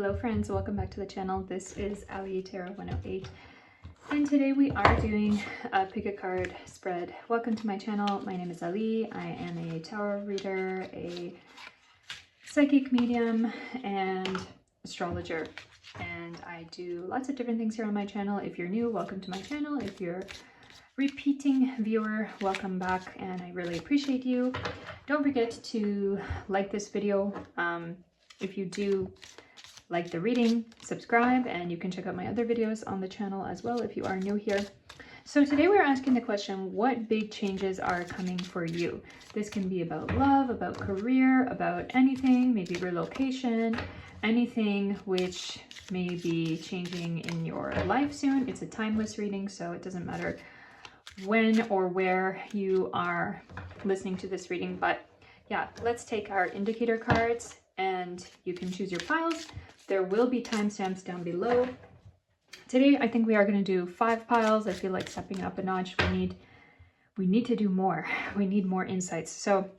Hello friends, welcome back to the channel. This is Ali Tarot 108 and today we are doing a pick a card spread. Welcome to my channel. My name is Ali. I am a tarot reader, a psychic medium, and astrologer. And I do lots of different things here on my channel. If you're new, welcome to my channel. If you're repeating viewer, welcome back, and I really appreciate you. Don't forget to like this video. If you do like the reading, subscribe, and you can check out my other videos on the channel as well if you are new here. So today we're asking the question, what big changes are coming for you? This can be about love, about career, about anything, maybe relocation, anything which may be changing in your life soon. It's a timeless reading, so it doesn't matter when or where you are listening to this reading. But yeah, let's take our indicator cards and you can choose your piles. There will be timestamps down below. Today, I think we are going to do 5 piles. I feel like stepping up a notch. We need to do more. We need more insights. So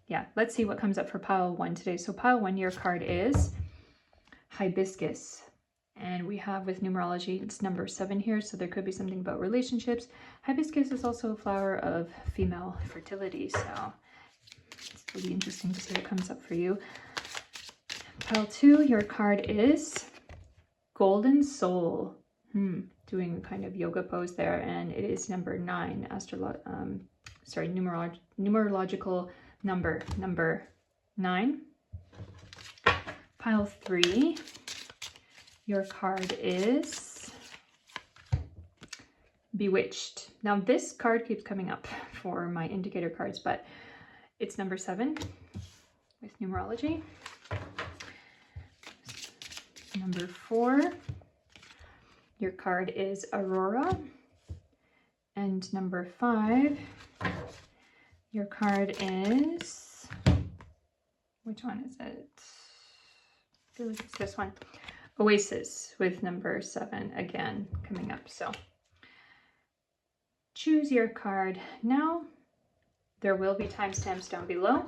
yeah, let's see what comes up for pile 1 today. So pile 1, your card is Hibiscus. And we have with numerology, it's number 7 here. So there could be something about relationships. Hibiscus is also a flower of female fertility. So it's really interesting to see what comes up for you. Pile 2, your card is Golden Soul. Doing kind of yoga pose there, and it is number 9, numerological number 9. Pile 3, your card is Bewitched. Now this card keeps coming up for my indicator cards, but it's number 7 with numerology. Number 4, your card is Aurora. And number 5, your card is, which one is it? I feel like it's this one. Oasis with number 7 again coming up. So choose your card now. There will be timestamps down below.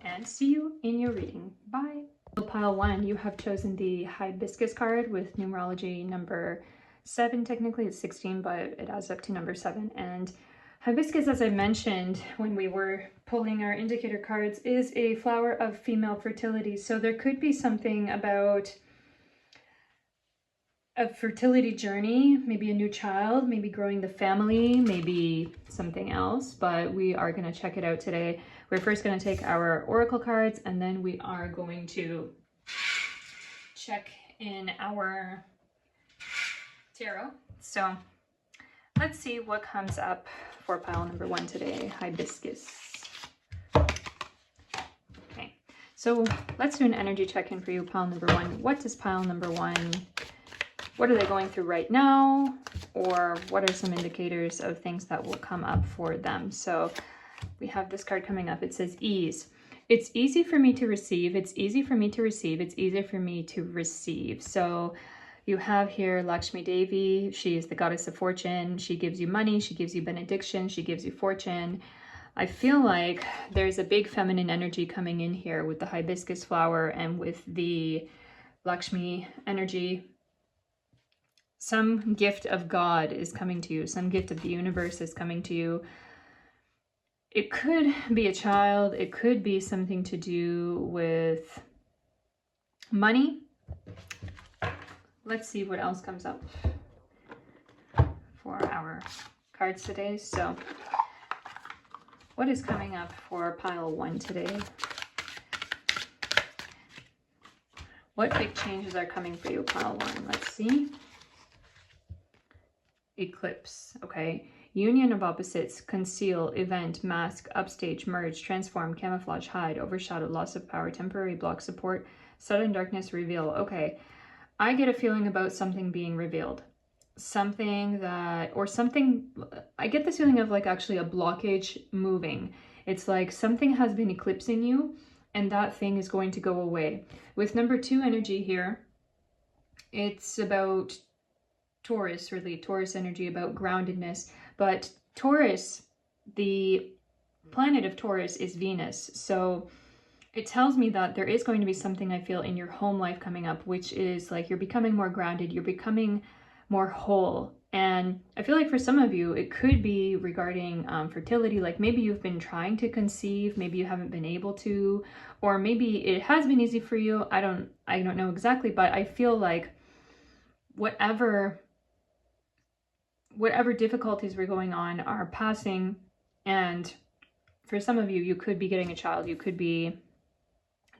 And see you in your reading. Bye. Pile 1, you have chosen the Hibiscus card with numerology number 7. Technically it's 16, but it adds up to number 7. And Hibiscus, as I mentioned when we were pulling our indicator cards, is a flower of female fertility. So there could be something about a fertility journey, maybe a new child, maybe growing the family, maybe something else, but we are going to check it out today. We're first going to take our oracle cards, and then we are going to check in our tarot. So let's see what comes up for pile number 1 today, Hibiscus. Okay, so let's do an energy check-in for you, pile number 1. What does pile number 1, what are they going through right now? Or what are some indicators of things that will come up for them? So we have this card coming up. It says ease. It's easy for me to receive. It's easy for me to receive. It's easy for me to receive. So you have here Lakshmi Devi. She is the goddess of fortune. She gives you money. She gives you benediction. She gives you fortune. I feel like there's a big feminine energy coming in here with the hibiscus flower and with the Lakshmi energy. Some gift of God is coming to you. Some gift of the universe is coming to you. It could be a child. It could be something to do with money. Let's see what else comes up for our cards today. So what is coming up for pile 1 today? What big changes are coming for you, pile 1? Let's see. Eclipse, okay. Union of opposites, conceal, event, mask, upstage, merge, transform, camouflage, hide, overshadow, loss of power, temporary block, support, sudden darkness, reveal. Okay, I get a feeling about something being revealed. Something that, or something, I get this feeling of like actually a blockage moving. It's like something has been eclipsing you and that thing is going to go away. With number 2 energy here, it's about Taurus, really, Taurus energy, about groundedness. But Taurus, the planet of Taurus is Venus. So it tells me that there is going to be something, I feel, in your home life coming up, which is like you're becoming more grounded, you're becoming more whole. And I feel like for some of you, it could be regarding fertility. Like maybe you've been trying to conceive, maybe you haven't been able to, or maybe it has been easy for you. I don't know exactly, but I feel like whatever difficulties were going on are passing. And for some of you, you could be getting a child, you could be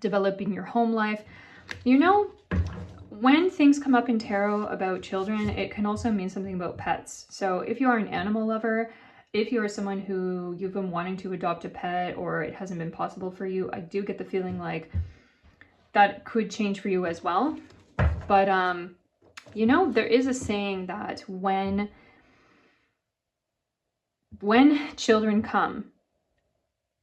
developing your home life. You know, when things come up in tarot about children, it can also mean something about pets. So if you are an animal lover, if you are someone who you've been wanting to adopt a pet or it hasn't been possible for you, I do get the feeling like that could change for you as well. But you know, there is a saying that when children come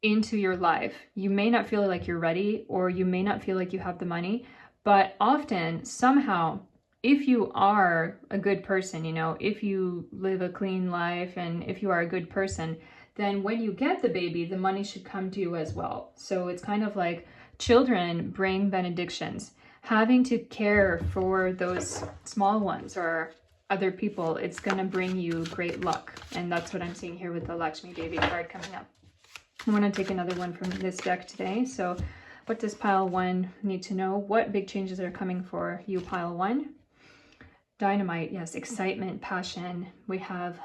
into your life, you may not feel like you're ready, or you may not feel like you have the money, but often, somehow, if you are a good person, you know, if you live a clean life and if you are a good person, then when you get the baby, the money should come to you as well. So it's kind of like children bring benedictions. Having to care for those small ones or other people, it's going to bring you great luck. And that's what I'm seeing here with the Lakshmi Devi card coming up. I want to take another one from this deck today. So what does pile 1 need to know? What big changes are coming for you, pile 1? Dynamite, yes, excitement, passion. We have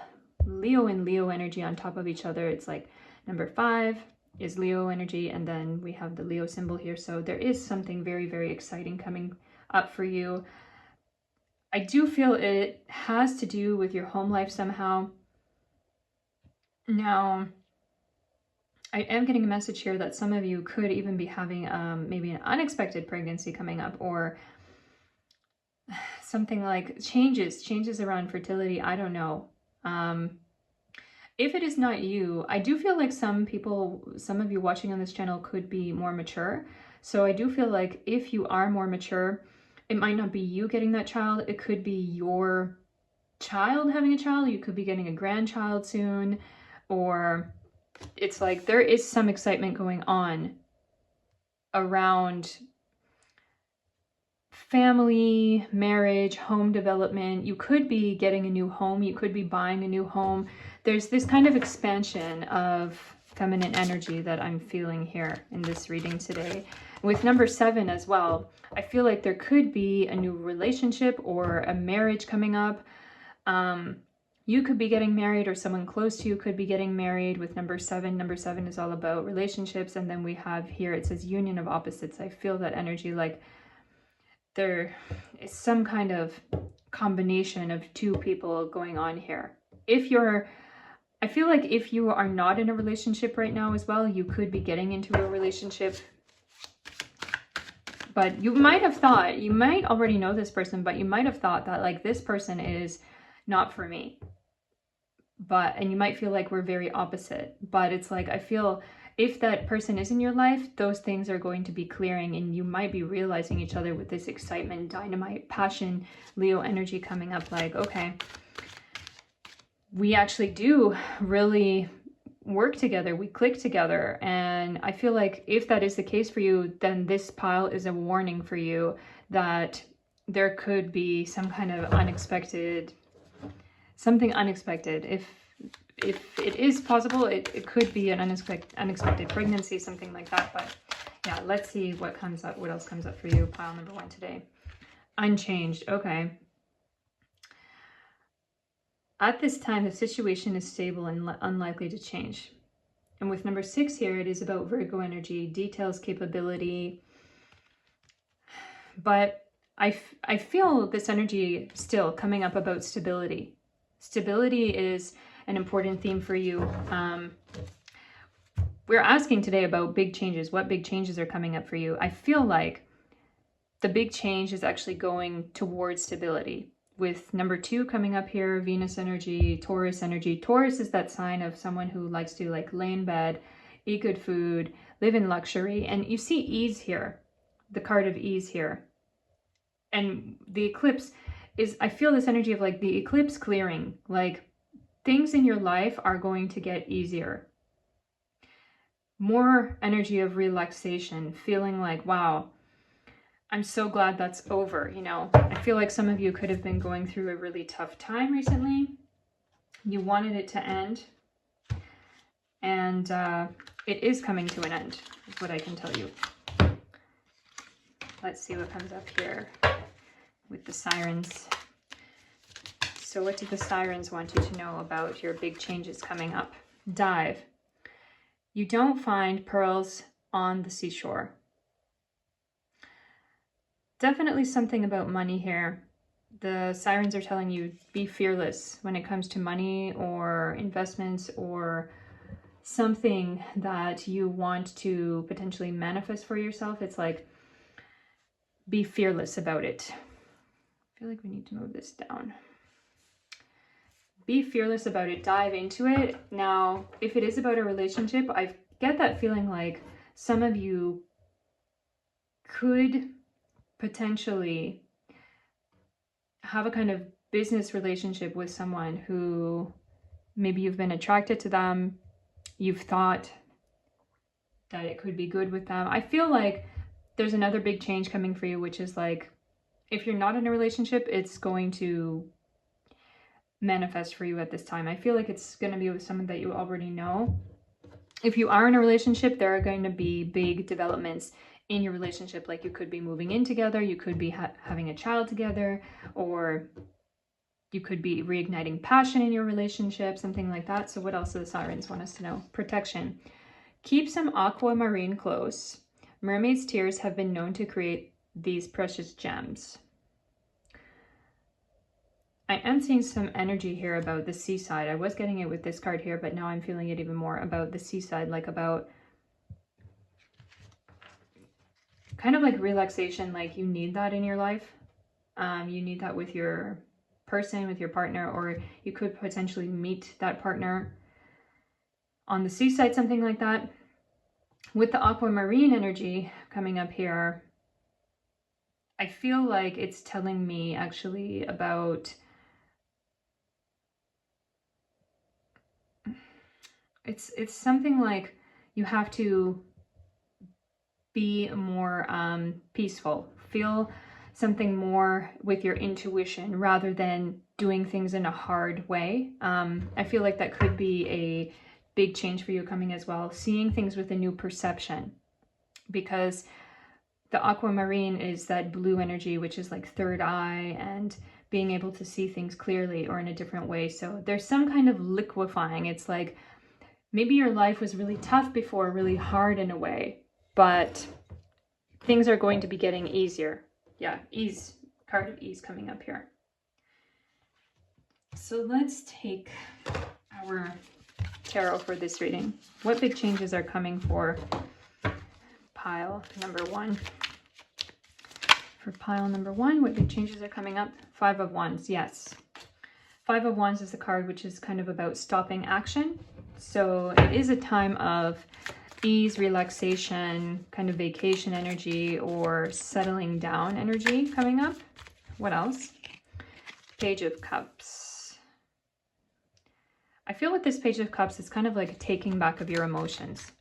Leo and Leo energy on top of each other. It's like number 5 is Leo energy, and then we have the Leo symbol here. So there is something very, very exciting coming up for you. I do feel it has to do with your home life somehow. Now, I am getting a message here that some of you could even be having maybe an unexpected pregnancy coming up, or something like changes around fertility. I don't know. If it is not you, I do feel like some of you watching on this channel could be more mature. So I do feel like if you are more mature, it might not be you getting that child. It could be your child having a child. You could be getting a grandchild soon, or it's like there is some excitement going on around family, marriage, home development. You could be getting a new home. You could be buying a new home. There's this kind of expansion of feminine energy that I'm feeling here in this reading today. With number 7 as well, I feel like there could be a new relationship or a marriage coming up. You could be getting married, or someone close to you could be getting married with number 7. Number 7 is all about relationships. And then we have here, it says union of opposites. I feel that energy, like there is some kind of combination of two people going on here. I feel like if you are not in a relationship right now as well, you could be getting into a relationship. But you might already know this person, but you might have thought that like this person is not for me. And you might feel like we're very opposite, but it's like, I feel if that person is in your life, those things are going to be clearing, and you might be realizing each other with this excitement, dynamite, passion, Leo energy coming up. Like, okay, we actually do really work together, we click together. And I feel like if that is the case for you, then this pile is a warning for you that there could be some kind of something unexpected. If it is possible, it could be an unexpected pregnancy, something like that. But yeah, let's see what comes up. What else comes up for you, pile number 1 today? Unchanged. Okay. At this time, the situation is stable and unlikely to change. And with number 6 here, it is about Virgo energy, details, capability. But I feel this energy still coming up about stability. Stability is an important theme for you. We're asking today about big changes. What big changes are coming up for you? I feel like the big change is actually going towards stability. With number 2 coming up here, Venus energy, Taurus energy. Taurus is that sign of someone who likes to like lay in bed, eat good food, live in luxury. And you see ease here, the card of ease here. And the eclipse is, I feel this energy of like the eclipse clearing, like things in your life are going to get easier. more energy of relaxation, feeling like, wow, I'm so glad that's over. You know, I feel like some of you could have been going through a really tough time recently. You wanted it to end, and it is coming to an end, is what I can tell you. Let's see what comes up here with the sirens. So what do the sirens want you to know about your big changes coming up? Dive. You don't find pearls on the seashore. Definitely something about money here. The sirens are telling you be fearless when it comes to money or investments or something that you want to potentially manifest for yourself. It's like, be fearless about it. I feel like we need to move this down. Be fearless about it. Dive into it. Now, if it is about a relationship, I get that feeling like some of you could potentially have a kind of business relationship with someone who maybe you've been attracted to them. You've thought that it could be good with them. I feel like there's another big change coming for you, which is like, if you're not in a relationship, it's going to manifest for you at this time. I feel like it's going to be with someone that you already know. If you are in a relationship, there are going to be big developments in your relationship. Like you could be moving in together, you could be having a child together, or you could be reigniting passion in your relationship, something like that. So what else do the sirens want us to know? Protection. Keep some aquamarine close. Mermaid's tears have been known to create these precious gems. I am seeing some energy here about the seaside. I was getting it with this card here, but now I'm feeling it even more about the seaside, like about kind of like relaxation, like you need that in your life. You need that with your person, with your partner, or you could potentially meet that partner on the seaside, something like that. With the aquamarine energy coming up here, I feel like it's telling me actually about, it's something like you have to be more peaceful, feel something more with your intuition rather than doing things in a hard way. I feel like that could be a big change for you coming as well, seeing things with a new perception, because the aquamarine is that blue energy, which is like third eye and being able to see things clearly or in a different way. So there's some kind of liquefying. It's like maybe your life was really tough before, really hard in a way, but things are going to be getting easier. Yeah, ease, card of ease coming up here. So let's take our tarot for this reading. What big changes are coming for pile number one? For pile number one, what big changes are coming up? Five of Wands, yes. Five of Wands is the card which is kind of about stopping action. So it is a time of ease, relaxation, kind of vacation energy or settling down energy coming up. What else? Page of Cups. I feel with this Page of Cups, it's kind of like a taking back of your emotions.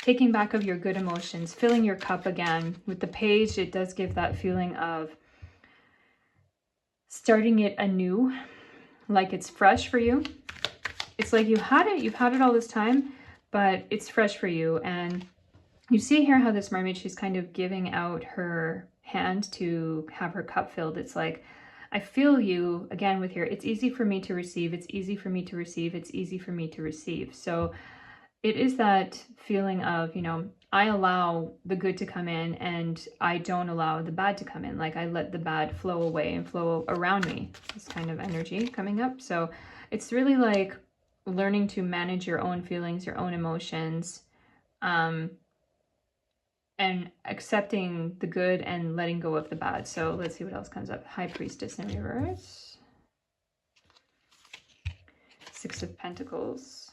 Taking back of your good emotions, filling your cup again. With the page, it does give that feeling of starting it anew, like it's fresh for you. It's like you've had it all this time, but it's fresh for you. And you see here how this mermaid, she's kind of giving out her hand to have her cup filled. It's like, I feel you again with here. It's easy for me to receive. It's easy for me to receive. It's easy for me to receive. So it is that feeling of, you know, I allow the good to come in and I don't allow the bad to come in. Like I let the bad flow away and flow around me. This kind of energy coming up. So it's really like learning to manage your own feelings, your own emotions, and accepting the good and letting go of the bad. So let's see what else comes up. High Priestess in reverse. Six of Pentacles.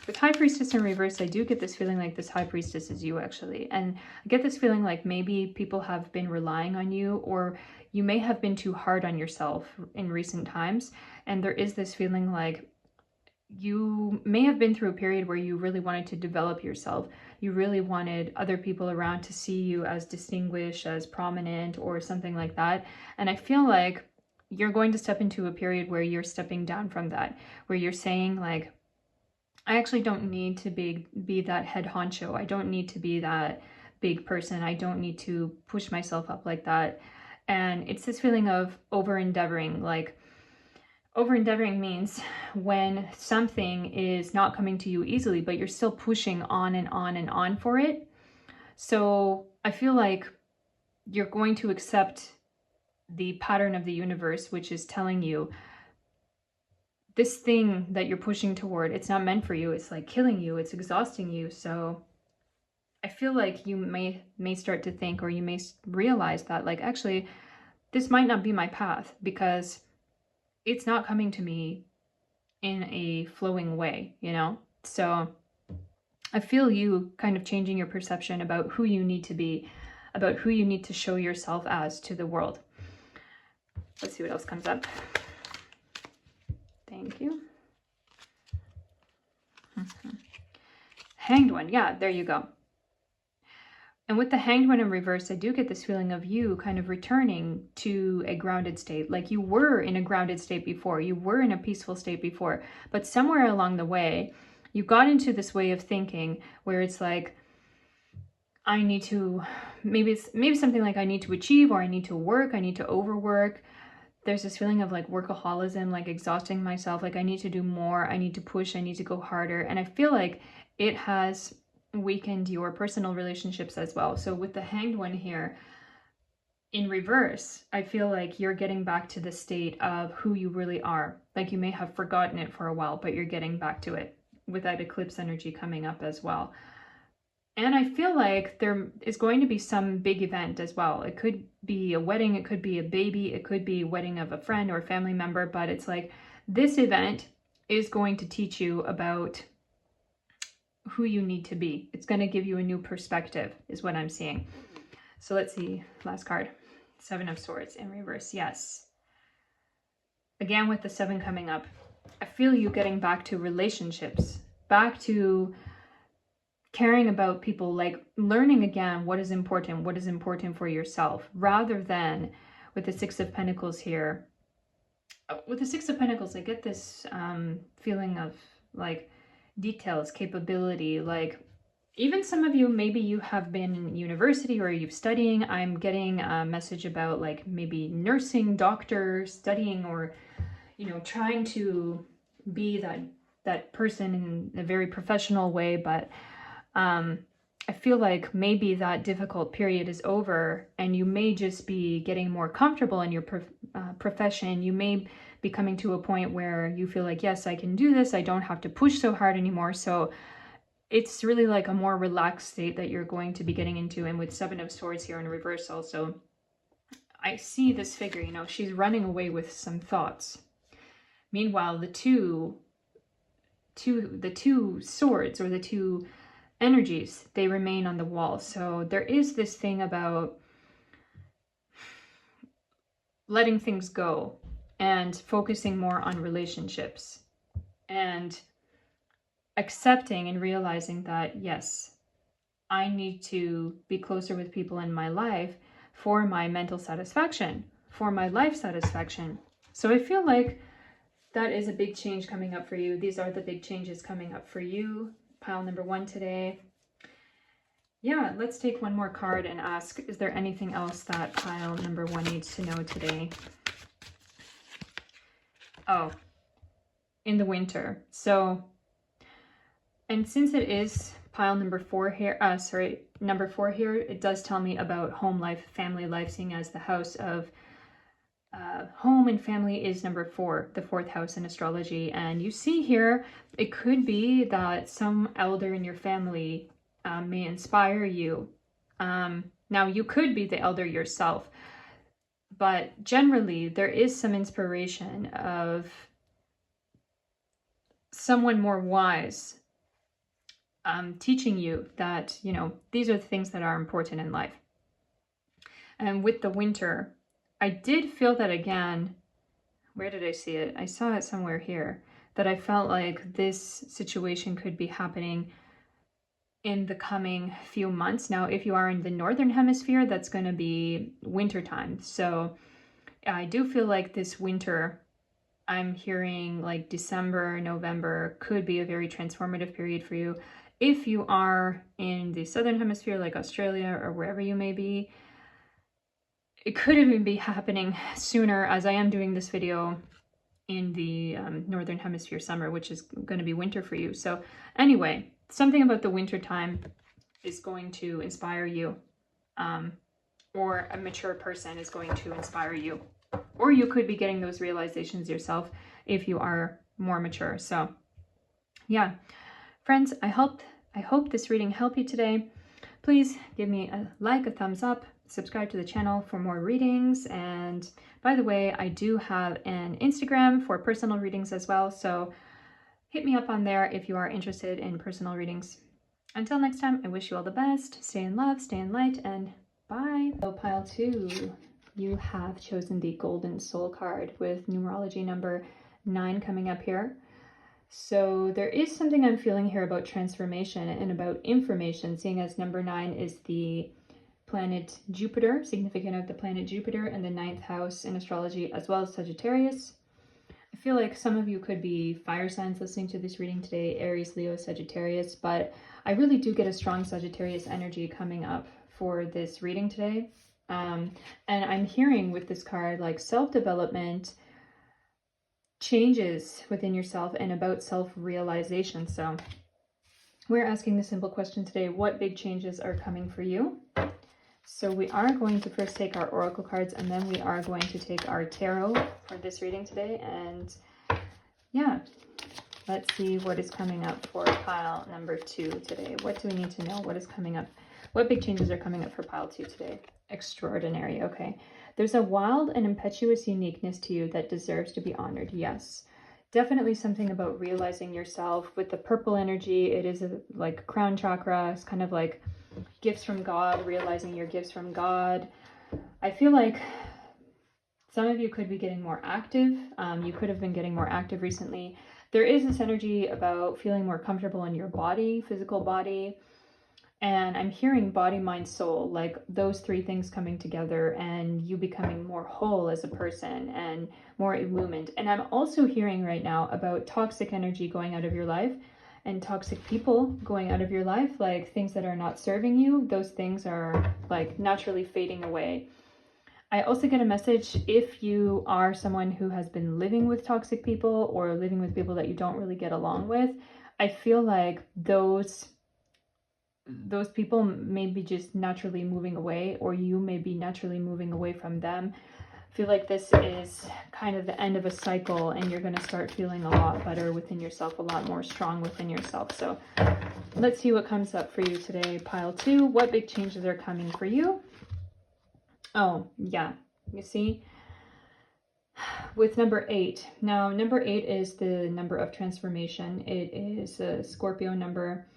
With High Priestess in reverse, I do get this feeling like this High Priestess is you actually. And I get this feeling like maybe people have been relying on you, or you may have been too hard on yourself in recent times. And there is this feeling like you may have been through a period where you really wanted to develop yourself. You really wanted other people around to see you as distinguished, as prominent, or something like that. And I feel like you're going to step into a period where you're stepping down from that, where you're saying like, I actually don't need to be that head honcho. I don't need to be that big person. I don't need to push myself up like that. And it's this feeling of over-endeavoring. Like, over-endeavoring means when something is not coming to you easily, but you're still pushing on and on and on for it. So I feel like you're going to accept the pattern of the universe, which is telling you this thing that you're pushing toward, it's not meant for you. It's like killing you. It's exhausting you. So I feel like you may start to think, or you may realize that like, actually, this might not be my path because it's not coming to me in a flowing way, you know? So I feel you kind of changing your perception about who you need to be, about who you need to show yourself as to the world. Let's see what else comes up. Thank you. Hanged One. Yeah, there you go. And with the Hanged One in reverse, I do get this feeling of you kind of returning to a grounded state. Like you were in a grounded state before, you were in a peaceful state before, but somewhere along the way, you got into this way of thinking where it's like, I need to, maybe something like I need to achieve, or I need to work, I need to overwork. There's this feeling of like workaholism, like exhausting myself, like I need to do more, I need to push, I need to go harder. And I feel like it has weakened your personal relationships as well. So with the Hanged One here in reverse, I feel like you're getting back to the state of who you really are. Like you may have forgotten it for a while, but you're getting back to it with that eclipse energy coming up as well. And I feel like there is going to be some big event as well. It could be a wedding, it could be a baby, it could be a wedding of a friend or a family member, but it's like this event is going to teach you about who you need to be. It's going to give you a new perspective is what I'm seeing. So let's see, last card. 7 of Swords in reverse. Yes. Again, with the 7 coming up, I feel you getting back to relationships, back to caring about people, like learning again what is important for yourself, rather than with the 6 of Pentacles here. With the 6 of Pentacles, I get this feeling of like details, capability, like even some of you, maybe you have been in university or you're studying. I'm getting a message about like maybe nursing, doctor, studying, or, you know, trying to be that person in a very professional way, but I feel like maybe that difficult period is over and you may just be getting more comfortable in your profession. You may be coming to a point where you feel like, yes, I can do this. I don't have to push so hard anymore. So it's really like a more relaxed state that you're going to be getting into. And with 7 of Swords here in reverse also, I see this figure, you know, she's running away with some thoughts. Meanwhile, the two swords, or the 2 energies, they remain on the wall. So there is this thing about letting things go and focusing more on relationships and accepting and realizing that, yes, I need to be closer with people in my life for my mental satisfaction, for my life satisfaction. So I feel like that is a big change coming up for you. These are the big changes coming up for you. Pile number 1 today. Yeah, let's take one more card and ask, is there anything else that pile number 1 needs to know today? Oh, in the winter. So, and since it is pile number 4 here, number 4 here, it does tell me about home life, family life, seeing as the house of home and family is number 4, the 4th house in astrology. And you see here, it could be that some elder in your family may inspire you. Now, you could be the elder yourself, but generally there is some inspiration of someone more wise teaching you that, you know, these are the things that are important in life. And with the winter, I did feel that again. Where did I see it? I saw it somewhere here. that I felt like this situation could be happening in the coming few months. Now, if you are in the northern hemisphere, that's going to be winter time. So I do feel like this winter, I'm hearing like December, November could be a very transformative period for you. If you are in the southern hemisphere, like Australia or wherever you may be, it could even be happening sooner, as I am doing this video in the northern hemisphere summer, which is going to be winter for you. So anyway, something about the winter time is going to inspire you, or a mature person is going to inspire you, or you could be getting those realizations yourself if you are more mature. So yeah, friends, I hope this reading helped you today. Please give me a like, a thumbs up, subscribe to the channel for more readings. And by the way, I do have an Instagram for personal readings as well, so hit me up on there if you are interested in personal readings. Until next time, I wish you all the best. Stay in love, stay in light, and bye. So pile 2, you have chosen the Golden Soul card with numerology number 9 coming up here. So there is something I'm feeling here about transformation and about information, seeing as number 9 is the planet Jupiter, significant of the planet Jupiter, and the 9th house in astrology, as well as Sagittarius. I feel like some of you could be fire signs listening to this reading today, Aries, Leo, Sagittarius, but I really do get a strong Sagittarius energy coming up for this reading today. And I'm hearing with this card like self-development, changes within yourself, and about self-realization. So we're asking the simple question today: what big changes are coming for you? So we are going to first take our oracle cards, and then we are going to take our tarot for this reading today. And yeah, let's see what is coming up for pile number 2 today. What do we need to know? What is coming up? What big changes are coming up for pile 2 today? Extraordinary. Okay. There's a wild and impetuous uniqueness to you that deserves to be honored. Yes. Definitely something about realizing yourself. With the purple energy, it is like crown chakra. It's kind of like gifts from God, realizing your gifts from God. I feel like some of you could be getting more active. You could have been getting more active recently. There is this energy about feeling more comfortable in your body, physical body. And I'm hearing body, mind, soul, like those 3 things coming together and you becoming more whole as a person and more illumined. And I'm also hearing right now about toxic energy going out of your life and toxic people going out of your life, like things that are not serving you. Those things are like naturally fading away. I also get a message if you are someone who has been living with toxic people or living with people that you don't really get along with. I feel like those people may be just naturally moving away, or you may be naturally moving away from them. I feel like this is kind of the end of a cycle, and you're going to start feeling a lot better within yourself, a lot more strong within yourself. So let's see what comes up for you today, pile 2. What big changes are coming for you? Oh, yeah. You see? With number 8. Now, number 8 is the number of transformation. It is a Scorpio number.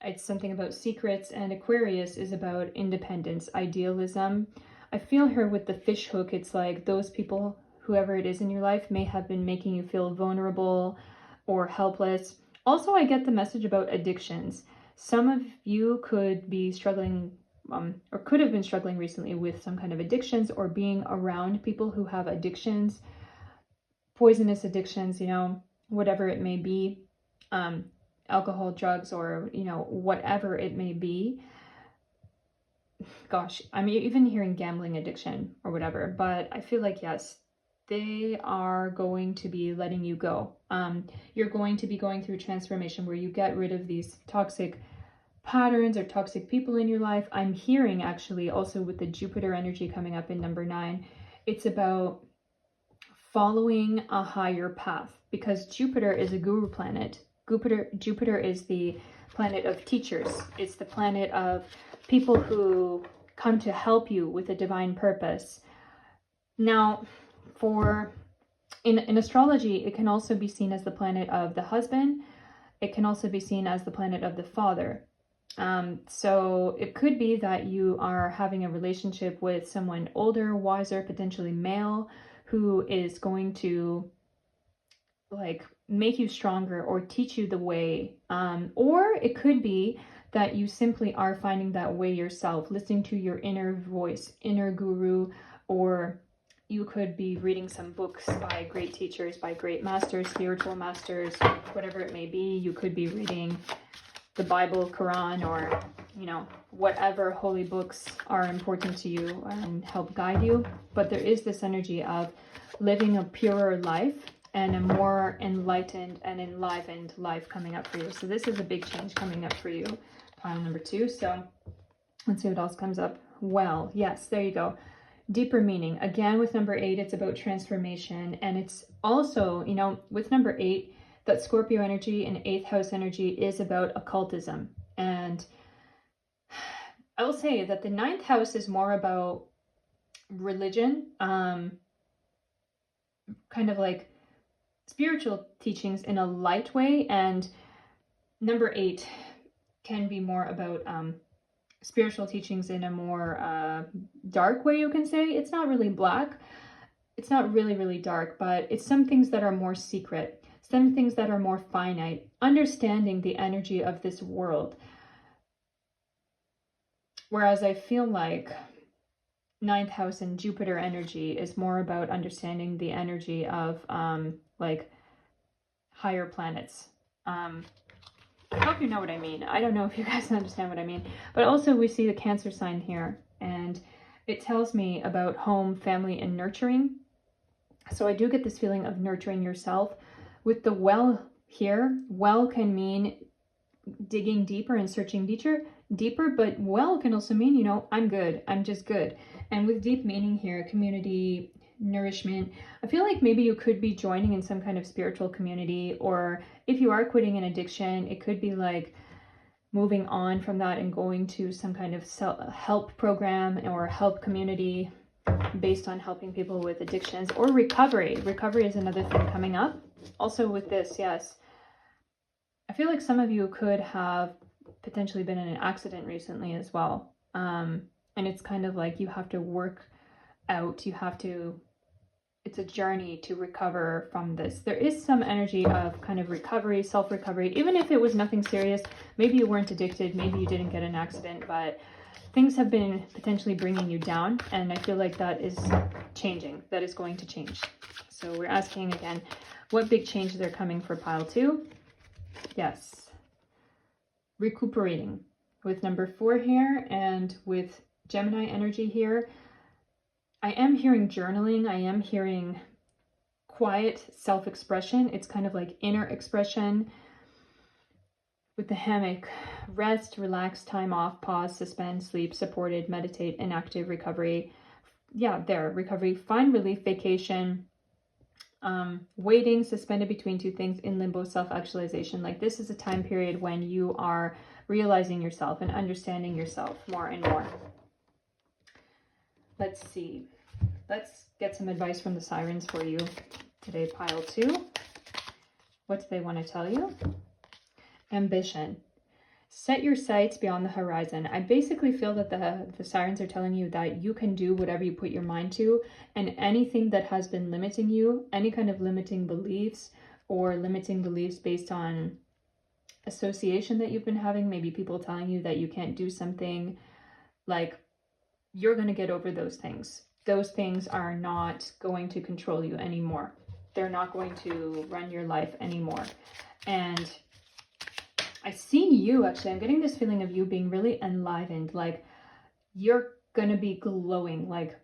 It's something about secrets, and Aquarius is about independence, idealism. I feel here with the fish hook, it's like those people, whoever it is in your life, may have been making you feel vulnerable or helpless. Also, I get the message about addictions. Some of you could be struggling or could have been struggling recently with some kind of addictions, or being around people who have addictions, poisonous addictions, you know, whatever it may be. Alcohol, drugs, or, you know, whatever it may be. Gosh, I'm even hearing gambling addiction or whatever, but I feel like, yes, they are going to be letting you go. You're going to be going through transformation where you get rid of these toxic patterns or toxic people in your life. I'm hearing actually also with the Jupiter energy coming up in number 9, it's about following a higher path, because Jupiter is a guru planet. Jupiter is the planet of teachers. It's the planet of people who come to help you with a divine purpose. Now, in astrology, it can also be seen as the planet of the husband. It can also be seen as the planet of the father. So it could be that you are having a relationship with someone older, wiser, potentially male, who is going to like make you stronger or teach you the way. Or it could be that you simply are finding that way yourself, listening to your inner voice, inner guru, or you could be reading some books by great teachers, by great masters, spiritual masters, whatever it may be. You could be reading the Bible, Quran, or, you know, whatever holy books are important to you and help guide you. But there is this energy of living a purer life and a more enlightened and enlivened life coming up for you. So this is a big change coming up for you, pile number 2. So let's see what else comes up. Well, yes, there you go. Deeper meaning. Again, with number 8, it's about transformation. And it's also, you know, with number 8, that Scorpio energy and 8th house energy is about occultism. And I will say that the 9th house is more about religion, kind of like spiritual teachings in a light way, and number 8 can be more about spiritual teachings in a more dark way, you can say. It's not really black, it's not really dark, but it's some things that are more secret, some things that are more finite, understanding the energy of this world. Whereas I feel like 9th house and Jupiter energy is more about understanding the energy of like higher planets. I hope you know what I mean. I don't know if you guys understand what I mean. But also we see the Cancer sign here, and it tells me about home, family, and nurturing. So I do get this feeling of nurturing yourself. With the well here, well can mean digging deeper and searching deeper, but well can also mean, you know, I'm good, I'm just good. And with deep meaning here, community, nourishment, I feel like maybe you could be joining in some kind of spiritual community, or if you are quitting an addiction, it could be like moving on from that and going to some kind of self-help program or help community based on helping people with addictions, or recovery. Recovery is another thing coming up. Also with this, yes, I feel like some of you could have potentially been in an accident recently as well. And it's kind of like you have to work out, it's a journey to recover from this. There is some energy of kind of recovery, self-recovery, even if it was nothing serious. Maybe you weren't addicted, maybe you didn't get an accident, but things have been potentially bringing you down, and I feel like that is changing, that is going to change. So we're asking again, what big changes are coming for pile 2? Yes, recuperating with number 4 here, and with Gemini energy here. I am hearing journaling, I am hearing quiet self-expression. It's kind of like inner expression. With the hammock, rest, relax, time off, pause, suspend, sleep, supported, meditate, inactive, recovery. Yeah, there, recovery, find relief, vacation, waiting, suspended between two things, in limbo, self-actualization. Like this is a time period when you are realizing yourself and understanding yourself more and more. Let's see. Let's get some advice from the sirens for you today, pile 2. What do they want to tell you? Ambition. Set your sights beyond the horizon. I basically feel that the sirens are telling you that you can do whatever you put your mind to, and anything that has been limiting you, any kind of limiting beliefs or limiting beliefs based on association that you've been having, maybe people telling you that you can't do something, like you're going to get over those things. Those things are not going to control you anymore. They're not going to run your life anymore. And I see you, actually, I'm getting this feeling of you being really enlivened, like you're going to be glowing, like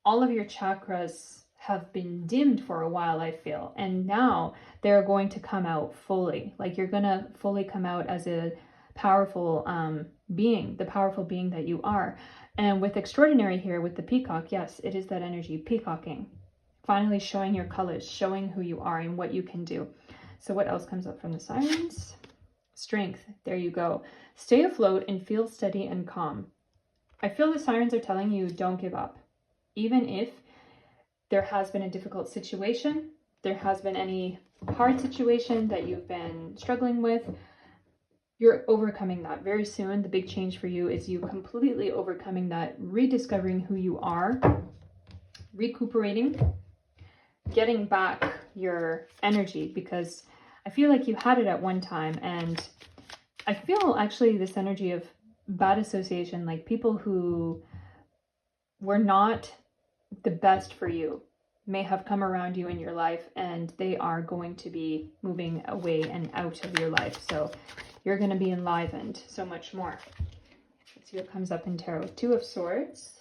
all of your chakras have been dimmed for a while, I feel, and now they're going to come out fully. Like you're going to fully come out as a powerful being, the powerful being that you are. And with extraordinary here, with the peacock, yes, it is that energy, peacocking, finally showing your colors, showing who you are and what you can do. So what else comes up from the sirens? Strength, there you go. Stay afloat and feel steady and calm. I feel the sirens are telling you don't give up. Even if there has been a difficult situation, there has been any hard situation that you've been struggling with, you're overcoming that very soon. The big change for you is you completely overcoming that, rediscovering who you are, recuperating, getting back your energy, because I feel like you had it at one time, and I feel actually this energy of bad association, like people who were not the best for you may have come around you in your life, and they are going to be moving away and out of your life. So you're going to be enlivened so much more. Let's see what comes up in tarot. Two of Swords.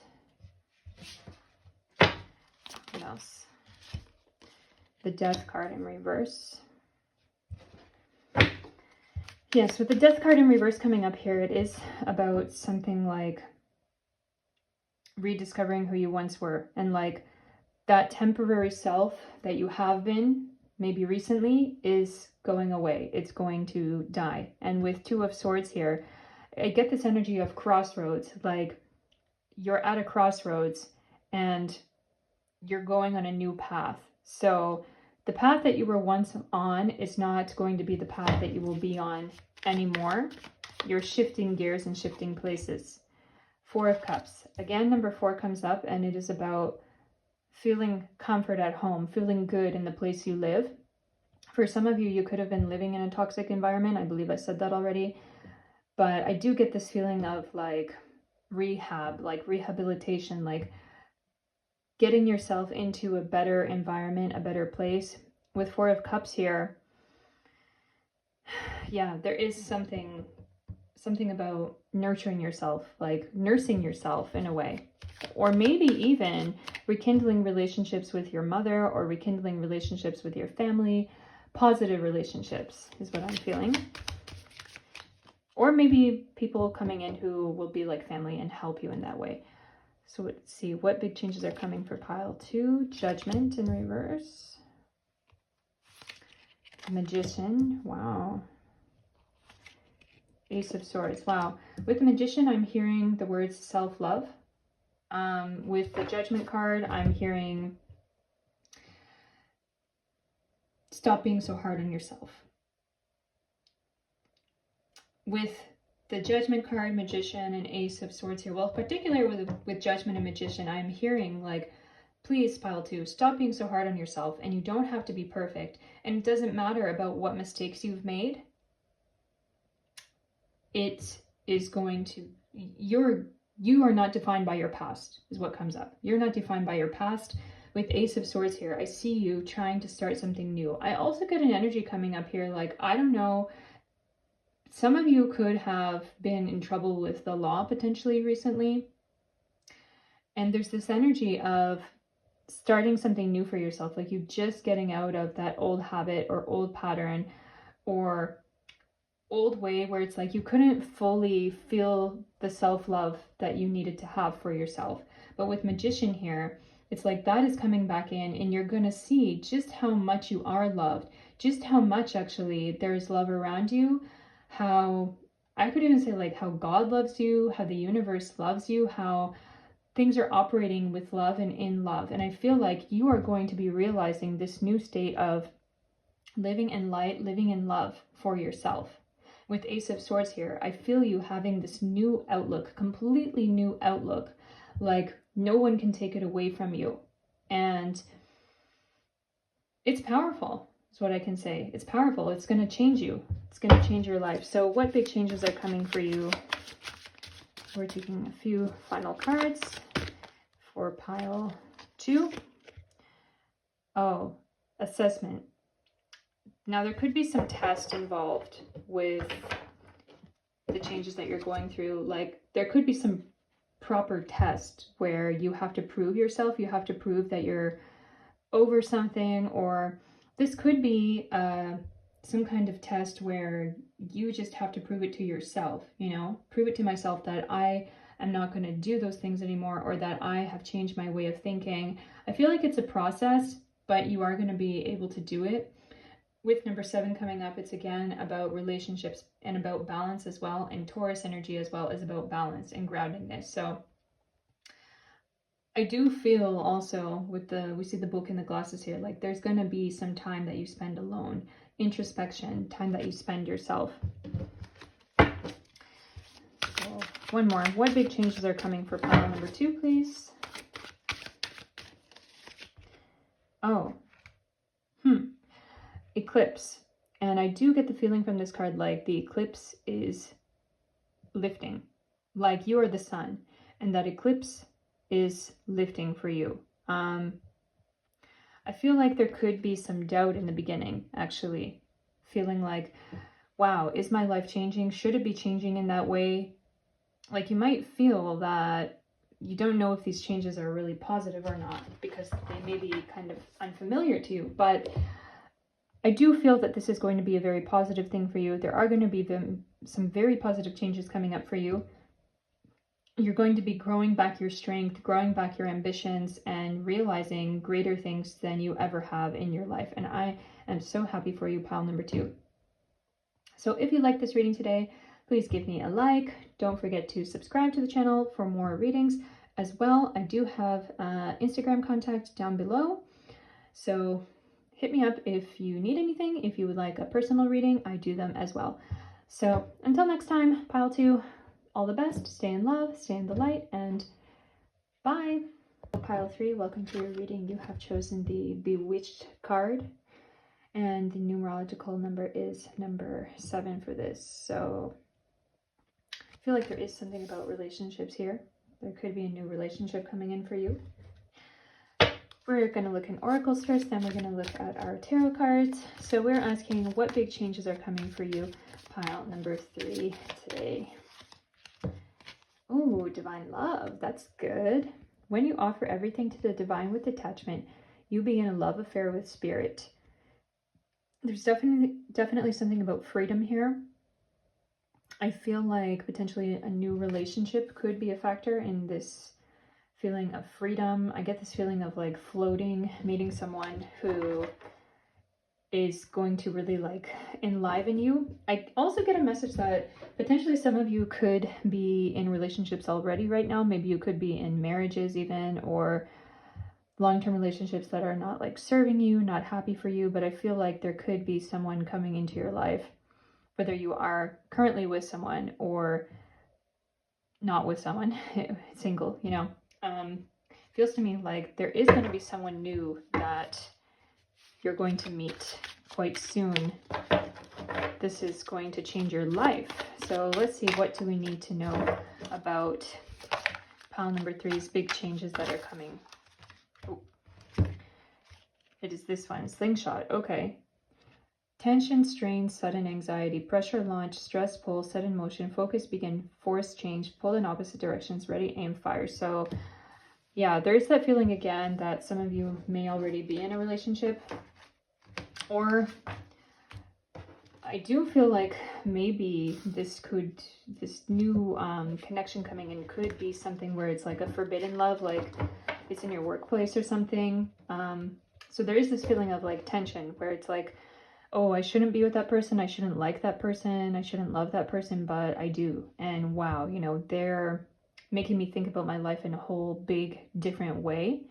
What else? The Death card in reverse. Yes, with the Death card in reverse coming up here, it is about something like rediscovering who you once were, and like that temporary self that you have been maybe recently is going away. It's going to die. And with Two of Swords here, I get this energy of crossroads, like you're at a crossroads and you're going on a new path. So the path that you were once on is not going to be the path that you will be on anymore. You're shifting gears and shifting places. Four of Cups. Again, number 4 comes up, and it is about feeling comfort at home, feeling good in the place you live. For some of you, you could have been living in a toxic environment. I believe I said that already. But I do get this feeling of like rehab, like rehabilitation, like getting yourself into a better environment, a better place. With Four of Cups here, yeah, there is something about nurturing yourself, like nursing yourself in a way. Or maybe even rekindling relationships with your mother, or rekindling relationships with your family. Positive relationships is what I'm feeling. Or maybe people coming in who will be like family and help you in that way. So let's see, what big changes are coming for pile 2? Judgment in reverse. Magician, wow. Ace of Swords, wow. With the Magician, I'm hearing the words self-love. With the Judgment card, I'm hearing stop being so hard on yourself. With the Judgment card, Magician, and Ace of Swords here, well, particularly with Judgment and Magician, I'm hearing like, please, pile 2, stop being so hard on yourself, and you don't have to be perfect, and it doesn't matter about what mistakes you've made. It is going to, you are not defined by your past, is what comes up. You're not defined by your past. With Ace of Swords here, I see you trying to start something new. I also get an energy coming up here, like, I don't know, some of you could have been in trouble with the law potentially recently. And there's this energy of starting something new for yourself, like you just getting out of that old habit or old pattern or old way where it's like you couldn't fully feel the self-love that you needed to have for yourself. But with Magician here, it's like that is coming back in, and you're going to see just how much you are loved, just how much actually there's love around you, how I could even say like how God loves you, how the universe loves you, how things are operating with love and in love. And I feel like you are going to be realizing this new state of living in light, living in love for yourself. With Ace of Swords here, I feel you having this new outlook, completely new outlook, like no one can take it away from you. And it's powerful, is what I can say. It's powerful. It's going to change you. It's going to change your life. So what big changes are coming for you? We're taking a few final cards for pile 2. Oh, assessment. Now there could be some test involved with the changes that you're going through. Like there could be some proper test where you have to prove yourself. You have to prove that you're over something, or this could be some kind of test where you just have to prove it to yourself, you know, prove it to myself that I am not going to do those things anymore, or that I have changed my way of thinking. I feel like it's a process, but you are going to be able to do it. With number 7 coming up, it's again about relationships and about balance as well, and Taurus energy as well is about balance and groundedness. So I do feel also with we see the book in the glasses here, like there's going to be some time that you spend alone, introspection, time that you spend yourself. So one more. What big changes are coming for pile number 2, please? Oh, eclipse. And I do get the feeling from this card like the eclipse is lifting, like you are the sun, and that eclipse is lifting for you. I feel like there could be some doubt in the beginning, actually, feeling like, wow, is my life changing? Should it be changing in that way? Like you might feel that you don't know if these changes are really positive or not because they may be kind of unfamiliar to you, but I do feel that this is going to be a very positive thing for you. There are going to be some very positive changes coming up for you. You're going to be growing back your strength, growing back your ambitions, and realizing greater things than you ever have in your life. And I am so happy for you, pile number 2. So if you like this reading today, please give me a like. Don't forget to subscribe to the channel for more readings as well. I do have Instagram contact down below. So hit me up if you need anything. If you would like a personal reading, I do them as well. So until next time, pile 2, all the best. Stay in love, stay in the light, and bye. Pile 3, welcome to your reading. You have chosen the Bewitched card, and the numerological number is number 7 for this. So I feel like there is something about relationships here. There could be a new relationship coming in for you. We're going to look in oracles first, then we're going to look at our tarot cards. So we're asking what big changes are coming for you, pile number 3 today. Ooh, divine love. That's good. When you offer everything to the divine with detachment, you begin a love affair with spirit. There's definitely something about freedom here. I feel like potentially a new relationship could be a factor in this feeling of freedom. I get this feeling of like floating, meeting someone who is going to really like enliven you. I also get a message that potentially some of you could be in relationships already right now. Maybe you could be in marriages even, or long-term relationships that are not like serving you, not happy for you. But I feel like there could be someone coming into your life, whether you are currently with someone or not with someone, single, you know. Feels to me like there is going to be someone new that you're going to meet quite soon. This is going to change your life. So let's see, what do we need to know about pile number 3's big changes that are coming? Oh, it is this one, slingshot. Okay. Tension, strain, sudden anxiety, pressure, launch, stress, pull, sudden motion, focus, begin, force, change, pull in opposite directions, ready, aim, fire. So yeah, there's that feeling again that some of you may already be in a relationship, or I do feel like maybe this new connection coming in could be something where it's like a forbidden love, like it's in your workplace or something. So there is this feeling of like tension where it's like, oh, I shouldn't be with that person, I shouldn't like that person, I shouldn't love that person, but I do. And wow, you know, they're making me think about my life in a whole big different way.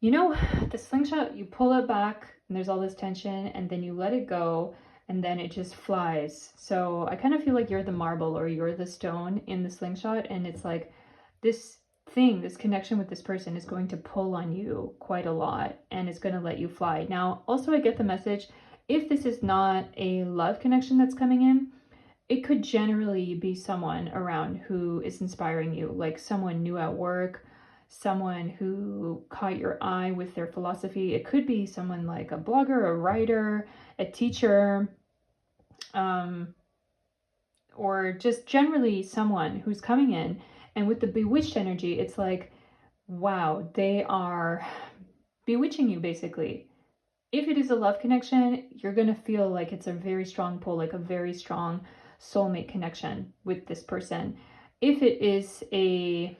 You know, the slingshot, you pull it back and there's all this tension, and then you let it go and then it just flies. So I kind of feel like you're the marble or you're the stone in the slingshot, and it's like this thing, this connection with this person is going to pull on you quite a lot and it's going to let you fly. Now, also I get the message, if this is not a love connection that's coming in, it could generally be someone around who is inspiring you, like someone new at work, someone who caught your eye with their philosophy. It could be someone like a blogger, a writer, a teacher, or just generally someone who's coming in. And with the bewitched energy, it's like, wow, they are bewitching you basically. If it is a love connection, you're going to feel like it's a very strong pull, like a very strong soulmate connection with this person. If it is a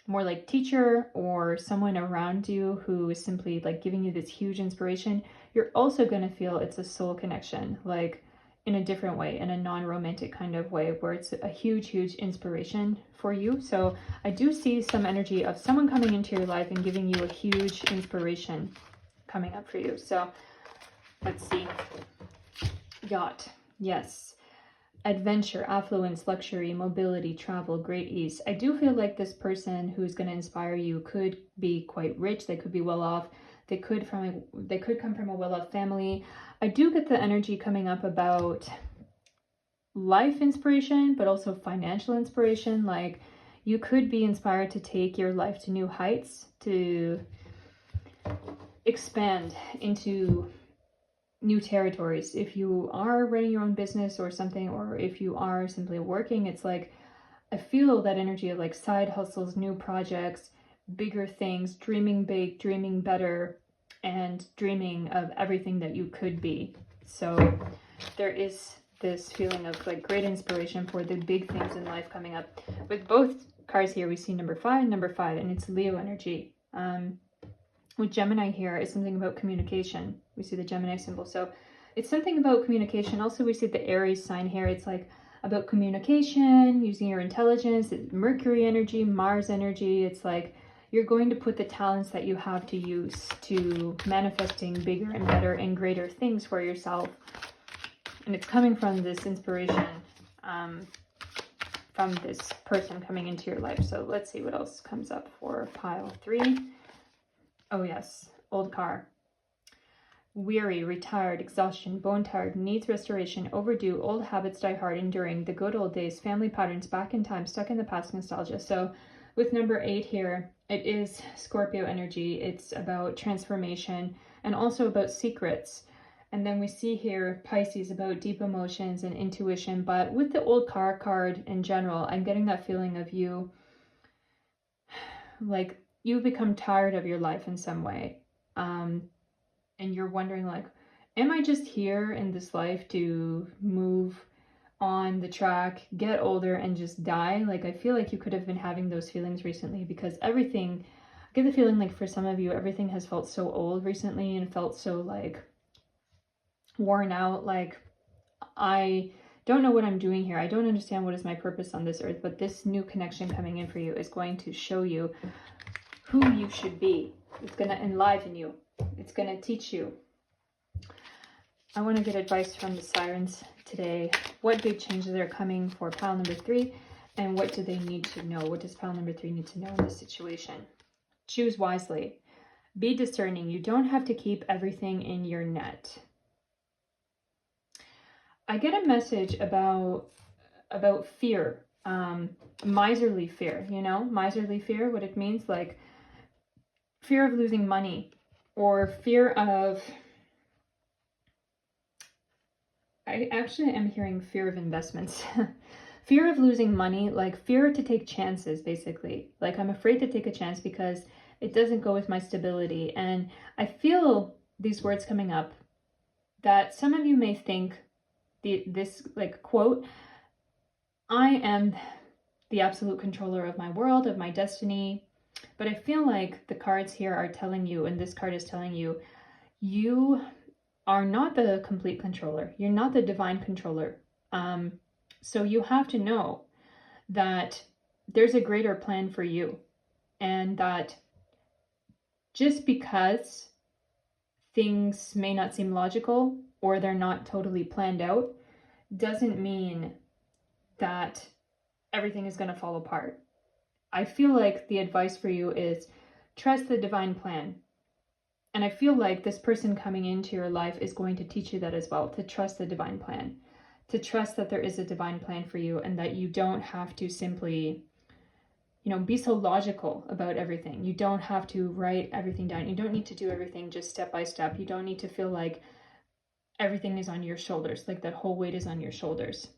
more like teacher or someone around you who is simply like giving you this huge inspiration, you're also going to feel it's a soul connection, like in a different way, in a non-romantic kind of way, where it's a huge inspiration for you. So I do see some energy of someone coming into your life and giving you a huge inspiration coming up for you. So let's see. Yacht. Yes. adventure, affluence, luxury, mobility, travel, great ease. I do feel like this person who's going to inspire you could be quite rich. They could be well off. They could come from a well-off family. I do get the energy coming up about life inspiration, but also financial inspiration. Like, you could be inspired to take your life to new heights, to expand into new territories. If you are running your own business or something, or if you are simply working, it's like, I feel that energy of like side hustles, new projects, bigger things, dreaming big, dreaming better, and dreaming of everything that you could be. So there is this feeling of like great inspiration for the big things in life coming up. With both cards here, we see number 5, and it's Leo energy. With Gemini here, it's something about communication. We see the Gemini symbol. So it's something about communication. Also, we see the Aries sign here. It's like about communication, using your intelligence. It's Mercury energy, Mars energy. It's like you're going to put the talents that you have to use to manifesting bigger and better and greater things for yourself. And it's coming from this inspiration, from this person coming into your life. So let's see what else comes up for pile 3. Oh yes, old car. Weary, retired, exhaustion, bone tired, needs restoration, overdue, old habits die hard, enduring, the good old days, family patterns, back in time, stuck in the past, nostalgia. So with number 8 here, it is Scorpio energy. It's about transformation and also about secrets. And then we see here Pisces, about deep emotions and intuition. But with the old car card in general, I'm getting that feeling of you, like, you've become tired of your life in some way. And you're wondering, like, am I just here in this life to move on the track, get older, and just die? Like, I feel like you could have been having those feelings recently, because everything, I get the feeling like for some of you, everything has felt so old recently and felt so like worn out. Like, I don't know what I'm doing here. I don't understand what is my purpose on this earth, but this new connection coming in for you is going to show you who you should be. It's going to enliven you. It's going to teach you. I want to get advice from the sirens today. What big changes are coming for pile number 3, and what do they need to know? What does pile number 3 need to know in this situation? Choose wisely. Be discerning. You don't have to keep everything in your net. I get a message about fear, miserly fear, you know, miserly fear, what it means, like fear of losing money, or fear of, I actually am hearing fear of investments. Fear of losing money, like fear to take chances, basically. Like, I'm afraid to take a chance because it doesn't go with my stability. And I feel these words coming up that some of you may think this like quote, I am the absolute controller of my world, of my destiny. But I feel like the cards here are telling you, and this card is telling you, you are not the complete controller. You're not the divine controller. So you have to know that there's a greater plan for you, and that just because things may not seem logical or they're not totally planned out doesn't mean that everything is going to fall apart. I feel like the advice for you is trust the divine plan. And I feel like this person coming into your life is going to teach you that as well, to trust the divine plan, to trust that there is a divine plan for you, and that you don't have to simply, you know, be so logical about everything. You don't have to write everything down. You don't need to do everything just step by step. You don't need to feel like everything is on your shoulders, like that whole weight is on your shoulders.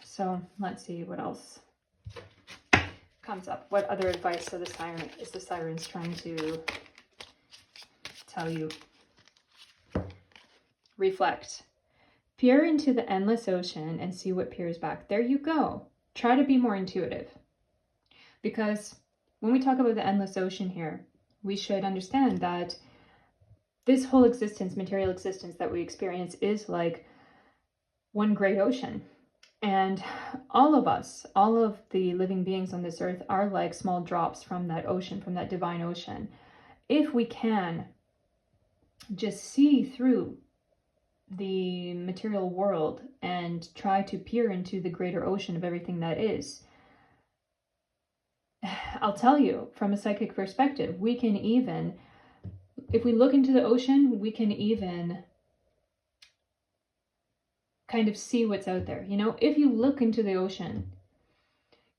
So let's see what else comes up. What other advice is the sirens trying to tell you? Reflect. Peer into the endless ocean and see what peers back. There you go. Try to be more intuitive. Because when we talk about the endless ocean here, we should understand that this whole existence, material existence that we experience, is like one great ocean. And all of us, all of the living beings on this earth, are like small drops from that ocean, from that divine ocean. If we can just see through the material world and try to peer into the greater ocean of everything that is, I'll tell you, from a psychic perspective, we can even, if we look into the ocean, we can even kind of see what's out there. You know, if you look into the ocean,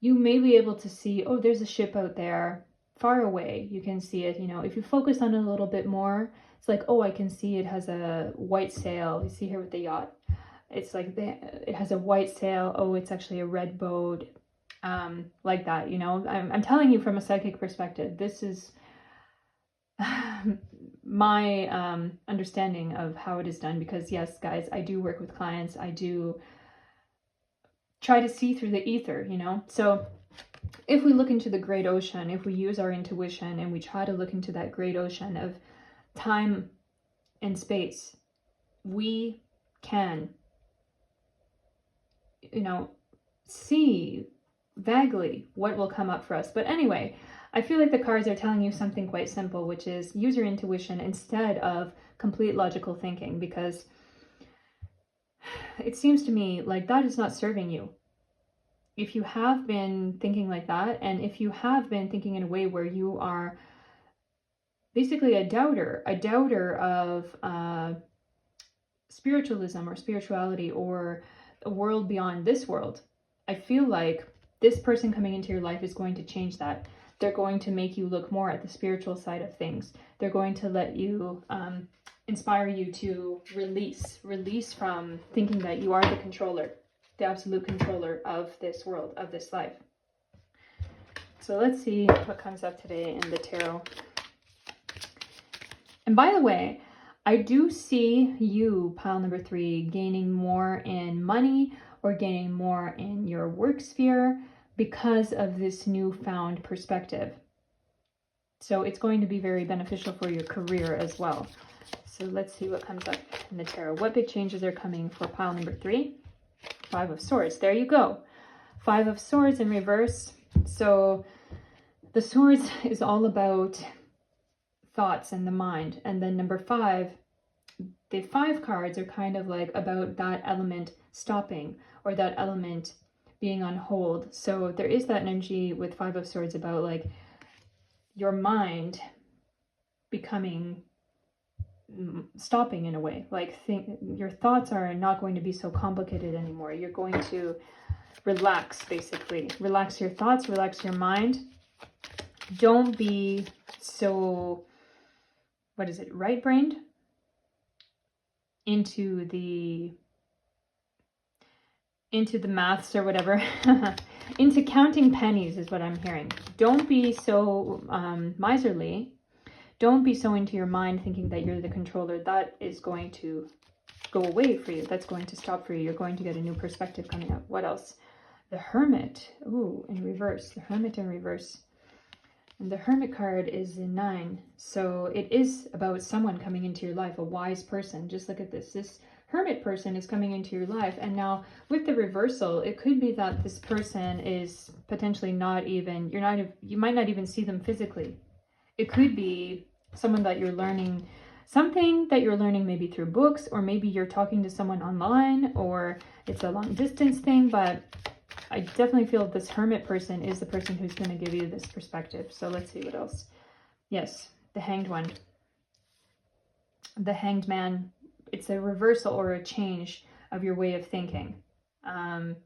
you may be able to see, oh, there's a ship out there far away. You can see it, you know, if you focus on it a little bit more, it's like, oh, I can see it has a white sail. You see here with the yacht, it's like it has a white sail. Oh, it's actually a red boat. Like that, you know. I'm telling you from a psychic perspective. This is my understanding of how it is done, because yes, guys, I do work with clients. I do try to see through the ether, you know. So if we look into the great ocean, if we use our intuition and we try to look into that great ocean of time and space, we can, you know, see vaguely what will come up for us. But anyway, I feel like the cards are telling you something quite simple, which is use your intuition instead of complete logical thinking, because it seems to me like that is not serving you. If you have been thinking like that, and if you have been thinking in a way where you are basically a doubter of spiritualism or spirituality or a world beyond this world, I feel like this person coming into your life is going to change that. They're going to make you look more at the spiritual side of things. They're going to let you, inspire you to release from thinking that you are the controller, the absolute controller of this world, of this life. So let's see what comes up today in the tarot. And by the way, I do see you, pile number 3, gaining more in money or gaining more in your work sphere because of this newfound perspective. So it's going to be very beneficial for your career as well. So let's see what comes up in the tarot. What big changes are coming for pile number 3? 5 of Swords. There you go. 5 of Swords in reverse. So the Swords is all about thoughts and the mind. And then number 5, the 5 cards are kind of like about that element stopping, or that element being on hold. So there is that energy with 5 of Swords about like your mind becoming, stopping in a way, like your thoughts are not going to be so complicated anymore. You're going to relax, basically. Relax your thoughts, relax your mind. Don't be so, what is it, right-brained into the maths or whatever. Into counting pennies is what I'm hearing. Don't be so miserly. Don't be so into your mind thinking that you're the controller. That is going to go away for you. That's going to stop for you. You're going to get a new perspective coming up. What else? The Hermit. Ooh, in reverse. The Hermit in reverse. And the Hermit card is in 9. So it is about someone coming into your life, a wise person. Just look at this. This Hermit person is coming into your life. And now with the reversal, it could be that this person is potentially not even, you might not even see them physically. It could be someone that you're learning, something that you're learning maybe through books, or maybe you're talking to someone online, or it's a long distance thing. But I definitely feel this Hermit person is the person who's going to give you this perspective. So let's see what else. Yes, the Hanged one. The Hanged Man. It's a reversal or a change of your way of thinking. And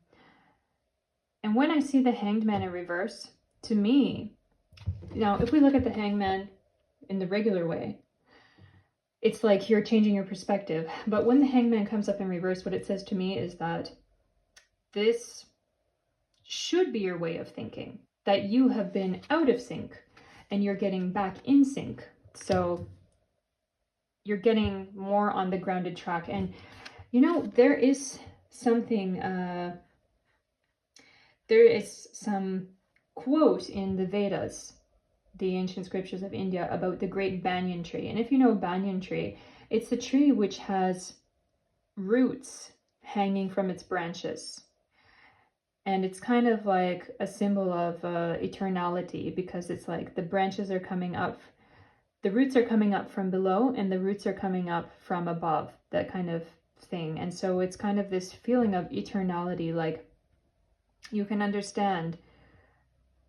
when I see the Hanged Man in reverse, to me, now if we look at the Hanged Man in the regular way, it's like you're changing your perspective. But when the Hanged Man comes up in reverse, what it says to me is that this should be your way of thinking, that you have been out of sync and you're getting back in sync. So you're getting more on the grounded track. And you know, there is something, there is some quote in the Vedas, the ancient scriptures of India, about the great banyan tree. And if you know banyan tree, it's a tree which has roots hanging from its branches. And it's kind of like a symbol of eternality, because it's like the branches are coming up, the roots are coming up from below, and the roots are coming up from above. That kind of thing. And so it's kind of this feeling of eternality, like you can understand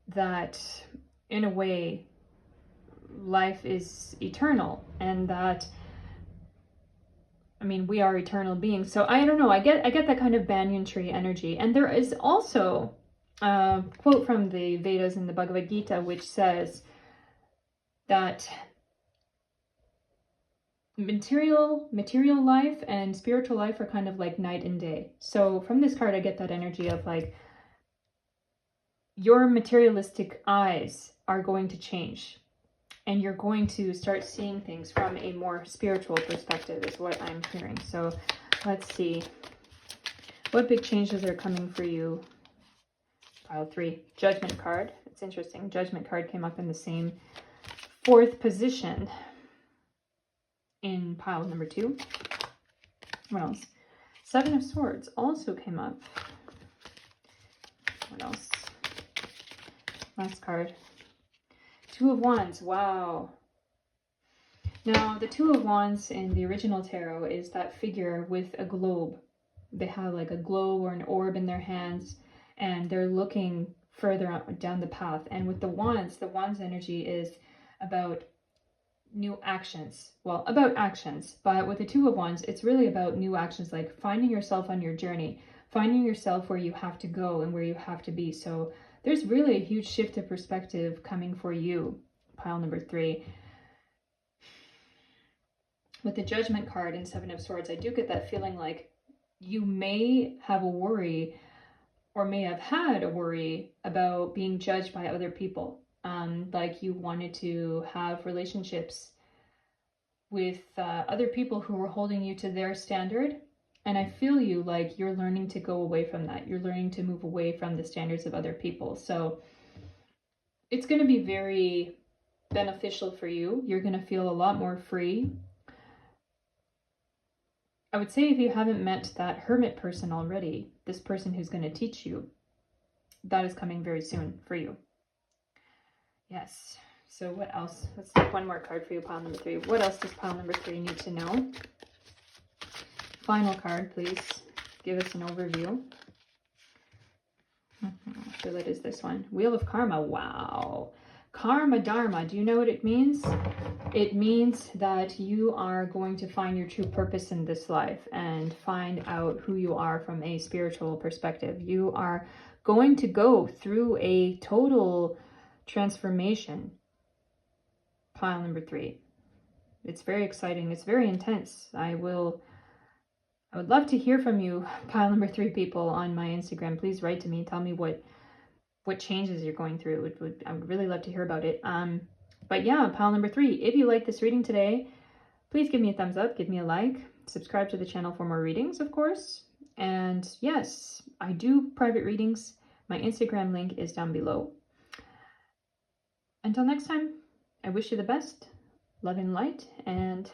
that in a way life is eternal, and that, I mean, we are eternal beings. So I don't know, I get that kind of banyan tree energy. And there is also a quote from the Vedas in the Bhagavad Gita, which says that material life and spiritual life are kind of like night and day. So from this card, I get that energy of like, your materialistic eyes are going to change, and you're going to start seeing things from a more spiritual perspective is what I'm hearing. So let's see. What big changes are coming for you? Pile 3. Judgment card. It's interesting. Judgment card came up in the same 4th position in pile number 2. What else? 7 of Swords also came up. What else? Last card. 2 of Wands. Wow. Now, the 2 of Wands in the original tarot is that figure with a globe. They have like a globe or an orb in their hands, and they're looking further down the path. And with the Wands energy is about new actions. Well, about actions. But with the 2 of Wands, it's really about new actions, like finding yourself on your journey, finding yourself where you have to go and where you have to be. So there's really a huge shift of perspective coming for you, pile number 3. With the Judgment card and 7 of Swords, I do get that feeling like you may have a worry, or may have had a worry about being judged by other people. Like you wanted to have relationships with other people who were holding you to their standard. And I feel you, like you're learning to go away from that. You're learning to move away from the standards of other people. So it's going to be very beneficial for you. You're going to feel a lot more free. I would say if you haven't met that hermit person already, this person who's going to teach you, that is coming very soon for you. Yes. So what else? Let's take one more card for you, pile number 3. What else does pile number 3 need to know? Final card, please. Give us an overview. So that is this one. Wheel of Karma. Wow. Karma Dharma. Do you know what it means? It means that you are going to find your true purpose in this life and find out who you are from a spiritual perspective. You are going to go through a total transformation. Pile number 3. It's very exciting. It's very intense. I would love to hear from you, pile number 3 people, on my Instagram. Please write to me. Tell me what changes you're going through. I would really love to hear about it. But yeah, pile number 3. If you like this reading today, please give me a thumbs up, give me a like, subscribe to the channel for more readings, of course. And yes, I do private readings. My Instagram link is down below. Until next time, I wish you the best, love and light, and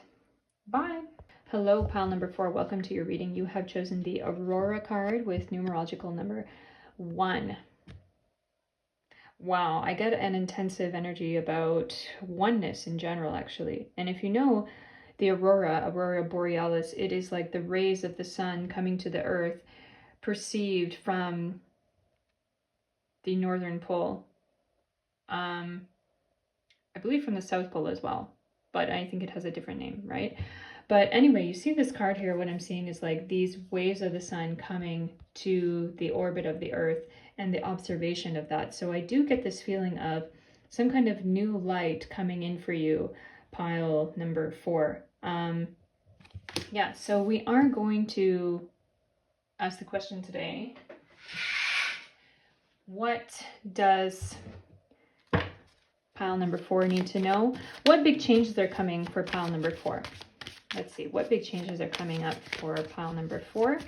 bye. Hello, pile number 4. Welcome to your reading. You have chosen the Aurora card with numerological number 1. Wow, I get an intensive energy about oneness in general, actually. And if you know the Aurora Borealis, it is like the rays of the sun coming to the earth, perceived from the northern pole. I believe from the South Pole as well, but I think it has a different name, right? But anyway, you see this card here, what I'm seeing is like these waves of the sun coming to the orbit of the earth and the observation of that. So I do get this feeling of some kind of new light coming in for you, pile number 4. Yeah, so we are going to ask the question today. What does pile number 4 need to know? What big changes are coming for pile number 4? Let's see, what big changes are coming up for pile number 4?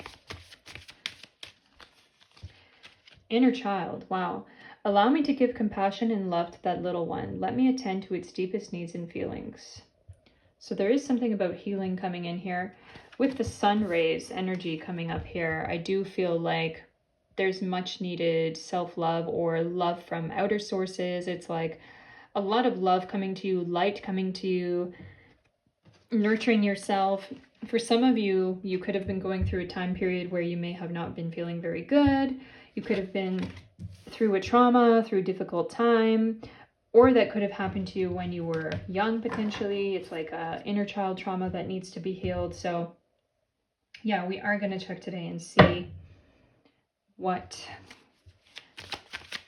Inner child. Wow. Allow me to give compassion and love to that little one. Let me attend to its deepest needs and feelings. So there is something about healing coming in here. With the sun rays energy coming up here, I do feel like there's much needed self-love or love from outer sources. It's like a lot of love coming to you, light coming to you, nurturing yourself. For some of you, you could have been going through a time period where you may have not been feeling very good. You could have been through a trauma, through a difficult time, or that could have happened to you when you were young, potentially. It's like a inner child trauma that needs to be healed. So yeah, we are going to check today and see what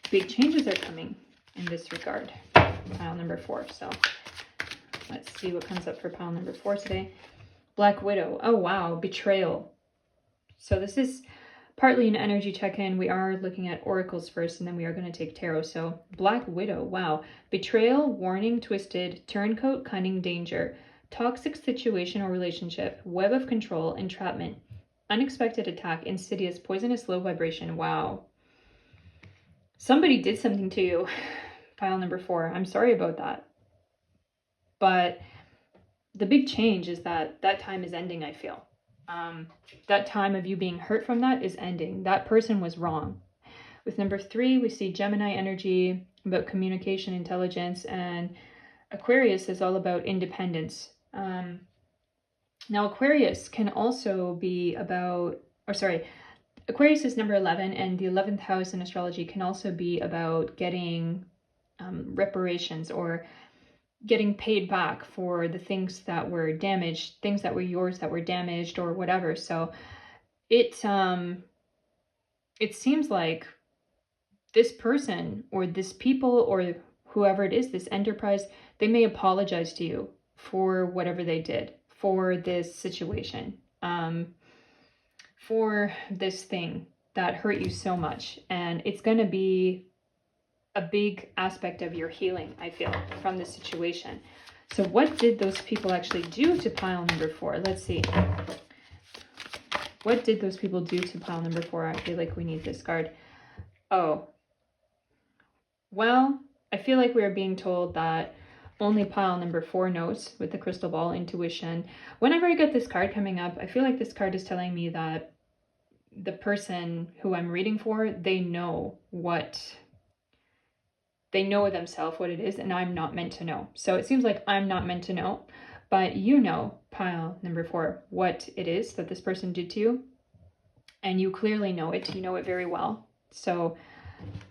big changes are coming in this regard. Pile number 4. So let's see what comes up for pile number 4 today. Black Widow. Oh, wow. Betrayal. So this is partly an energy check-in. We are looking at oracles first, and then we are going to take tarot. So Black Widow. Wow. Betrayal, warning, twisted, turncoat, cunning, danger, toxic situation or relationship, web of control, entrapment, unexpected attack, insidious, poisonous, low vibration. Wow. Somebody did something to you. Pile number 4. I'm sorry about that. But the big change is that that time is ending, I feel. That time of you being hurt from that is ending. That person was wrong. With number 3, we see Gemini energy, about communication, intelligence, and Aquarius is all about independence. Now, Aquarius can also be about, Aquarius is number 11, and the 11th house in astrology can also be about getting reparations or getting paid back for the things that were damaged, things that were yours that were damaged or whatever. So it seems like this person or this people or whoever it is, this enterprise, they may apologize to you for whatever they did, for this situation, for this thing that hurt you so much. And it's going to be a big aspect of your healing, I feel, from this situation. So what did those people actually do to pile number 4? Let's see. What did those people do to pile number 4? I feel like we need this card. Oh. Well, I feel like we are being told that only pile number 4 knows with the crystal ball, intuition. Whenever I get this card coming up, I feel like this card is telling me that the person who I'm reading for, they know themselves what it is, and I'm not meant to know. So it seems like I'm not meant to know, but you know, pile number 4, what it is that this person did to you, and you clearly know it. You know it very well. So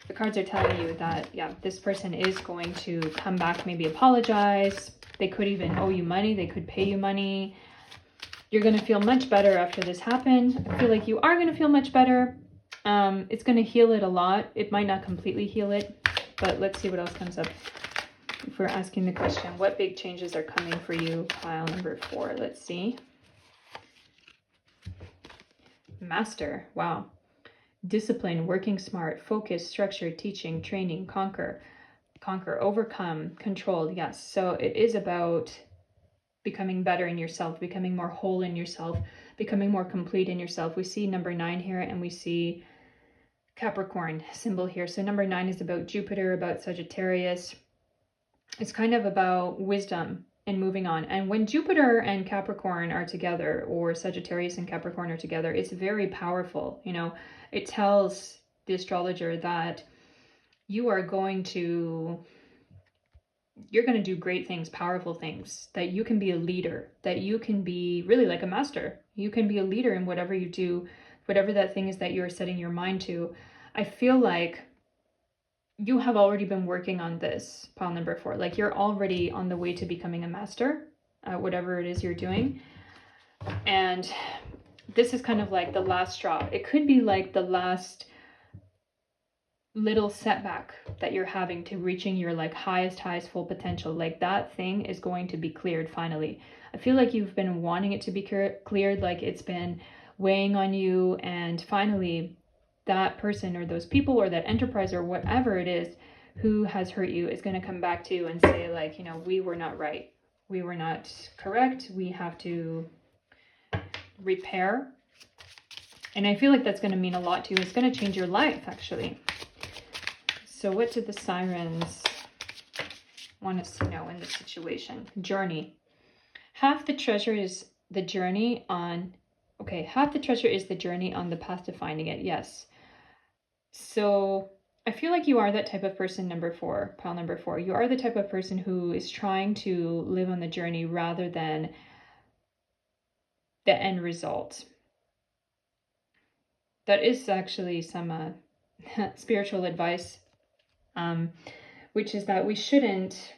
the cards are telling you that, yeah, this person is going to come back, maybe apologize. They could even owe you money. They could pay you money. You're going to feel much better after this happened. I feel like you are going to feel much better. It's going to heal it a lot. It might not completely heal it, but let's see what else comes up. If we're asking the question, what big changes are coming for you, pile number 4? Let's see. Master. Wow. Discipline, working smart, focus, structure, teaching, training, conquer, overcome, control. Yes. So it is about becoming better in yourself, becoming more whole in yourself, becoming more complete in yourself. We see number 9 here, and we see Capricorn symbol here. So number 9 is about Jupiter, about Sagittarius. It's kind of about wisdom and moving on. And when Jupiter and Capricorn are together, or Sagittarius and Capricorn are together, it's very powerful. You know, it tells the astrologer that you're going to do great things, powerful things, that you can be a leader, that you can be really like a master. You can be a leader in whatever you do, whatever that thing is that you're setting your mind to. I feel like you have already been working on this, pile number 4. Like you're already on the way to becoming a master at whatever it is you're doing. And this is kind of like the last straw. It could be like the last little setback that you're having to reaching your like highest full potential. Like that thing is going to be cleared finally. I feel like you've been wanting it to be cleared, like it's been weighing on you, and finally that person or those people or that enterprise or whatever it is who has hurt you is going to come back to you and say, like, you know, we were not right, we were not correct, we have to repair. And I feel like that's going to mean a lot to you. It's going to change your life, actually. So what did the sirens want us to know in this situation? Journey. Half the treasure is the journey on, half the treasure is the journey on the path to finding it. Yes. So I feel like you are that type of person, number 4, pile number 4. You are the type of person who is trying to live on the journey rather than the end result. That is actually some spiritual advice, which is that we shouldn't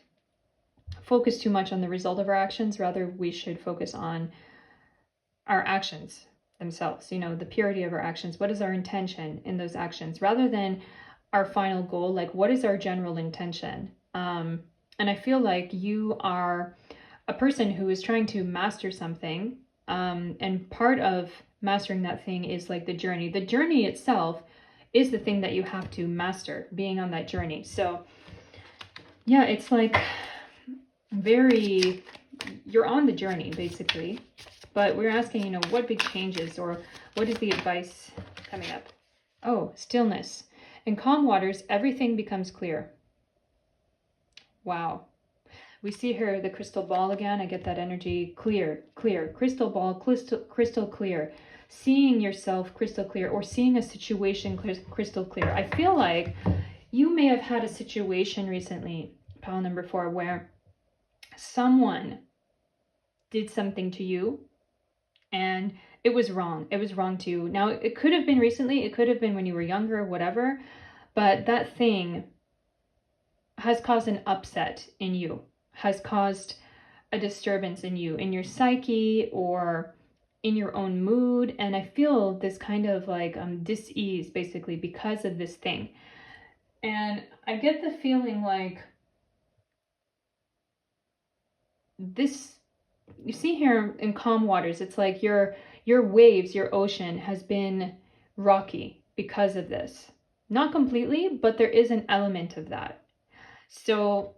focus too much on the result of our actions. Rather, we should focus on our actions themselves, you know, the purity of our actions. What is our intention in those actions, rather than our final goal? Like, what is our general intention? And I feel like you are a person who is trying to master something, and part of mastering that thing is like the journey. The journey itself is the thing that you have to master, being on that journey. So yeah, it's like you're on the journey basically, but we're asking, you know, what big changes, or what is the advice coming up? Oh, stillness. In calm waters, everything becomes clear. Wow. We see here the crystal ball again. I get that energy. Clear, clear, crystal ball, crystal clear. Seeing yourself crystal clear, or seeing a situation crystal clear. I feel like you may have had a situation recently, pile number 4, where someone did something to you and it was wrong. It was wrong to you. Now, it could have been recently, it could have been when you were younger, whatever, but that thing has caused an upset in you, has caused a disturbance in you, in your psyche, or in your own mood. And I feel this kind of like dis-ease basically because of this thing. And I get the feeling like this, you see here in calm waters, it's like your waves, your ocean has been rocky because of this. Not completely, but there is an element of that. So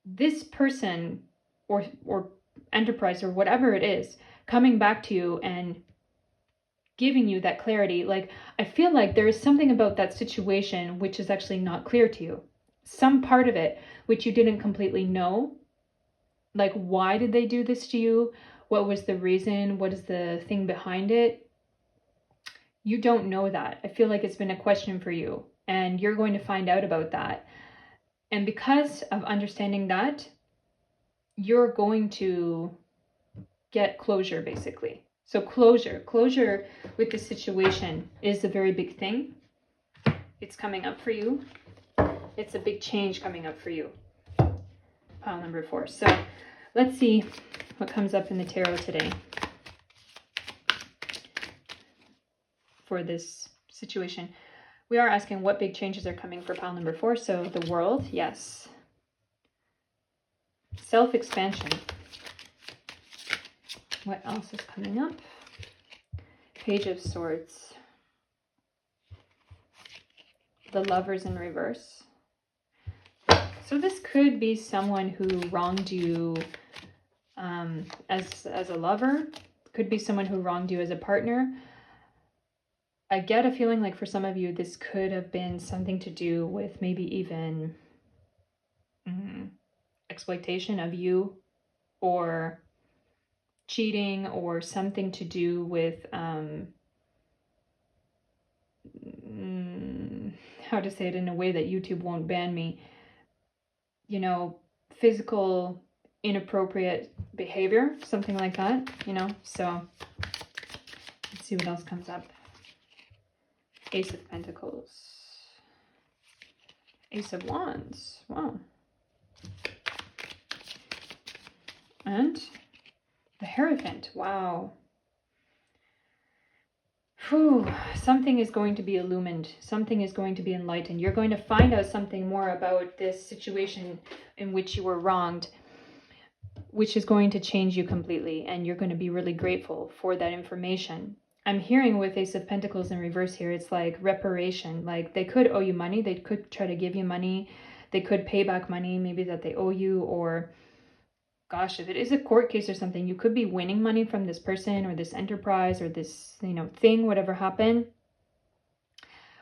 this person or enterprise or whatever it is coming back to you and giving you that clarity, like I feel like there is something about that situation which is actually not clear to you. Some part of it which you didn't completely know. Like, why did they do this to you? What was the reason? What is the thing behind it? You don't know that. I feel like it's been a question for you, and you're going to find out about that. And because of understanding that, you're going to get closure, basically. So closure with the situation is a very big thing. It's coming up for you. It's a big change coming up for you. Pile number 4. So let's see what comes up in the tarot today for this situation. We are asking what big changes are coming for pile number 4. So the world, yes. Self-expansion. What else is coming up? Page of Swords. The Lovers in reverse. So this could be someone who wronged you as a lover. Could be someone who wronged you as a partner. I get a feeling like for some of you, this could have been something to do with maybe even exploitation of you, or cheating, or something to do with, how to say it in a way that YouTube won't ban me, you know, physical inappropriate behavior, something like that, you know. So let's see what else comes up. Ace of Pentacles. Ace of Wands. Wow. And the Hierophant. Wow. Whew. Something is going to be illumined. Something is going to be enlightened. You're going to find out something more about this situation in which you were wronged, which is going to change you completely. And you're going to be really grateful for that information. I'm hearing with Ace of Pentacles in reverse here, it's like reparation. Like they could owe you money. They could try to give you money. They could pay back money maybe that they owe you, or gosh, if it is a court case or something, you could be winning money from this person or this enterprise or this, you know, thing, whatever happened.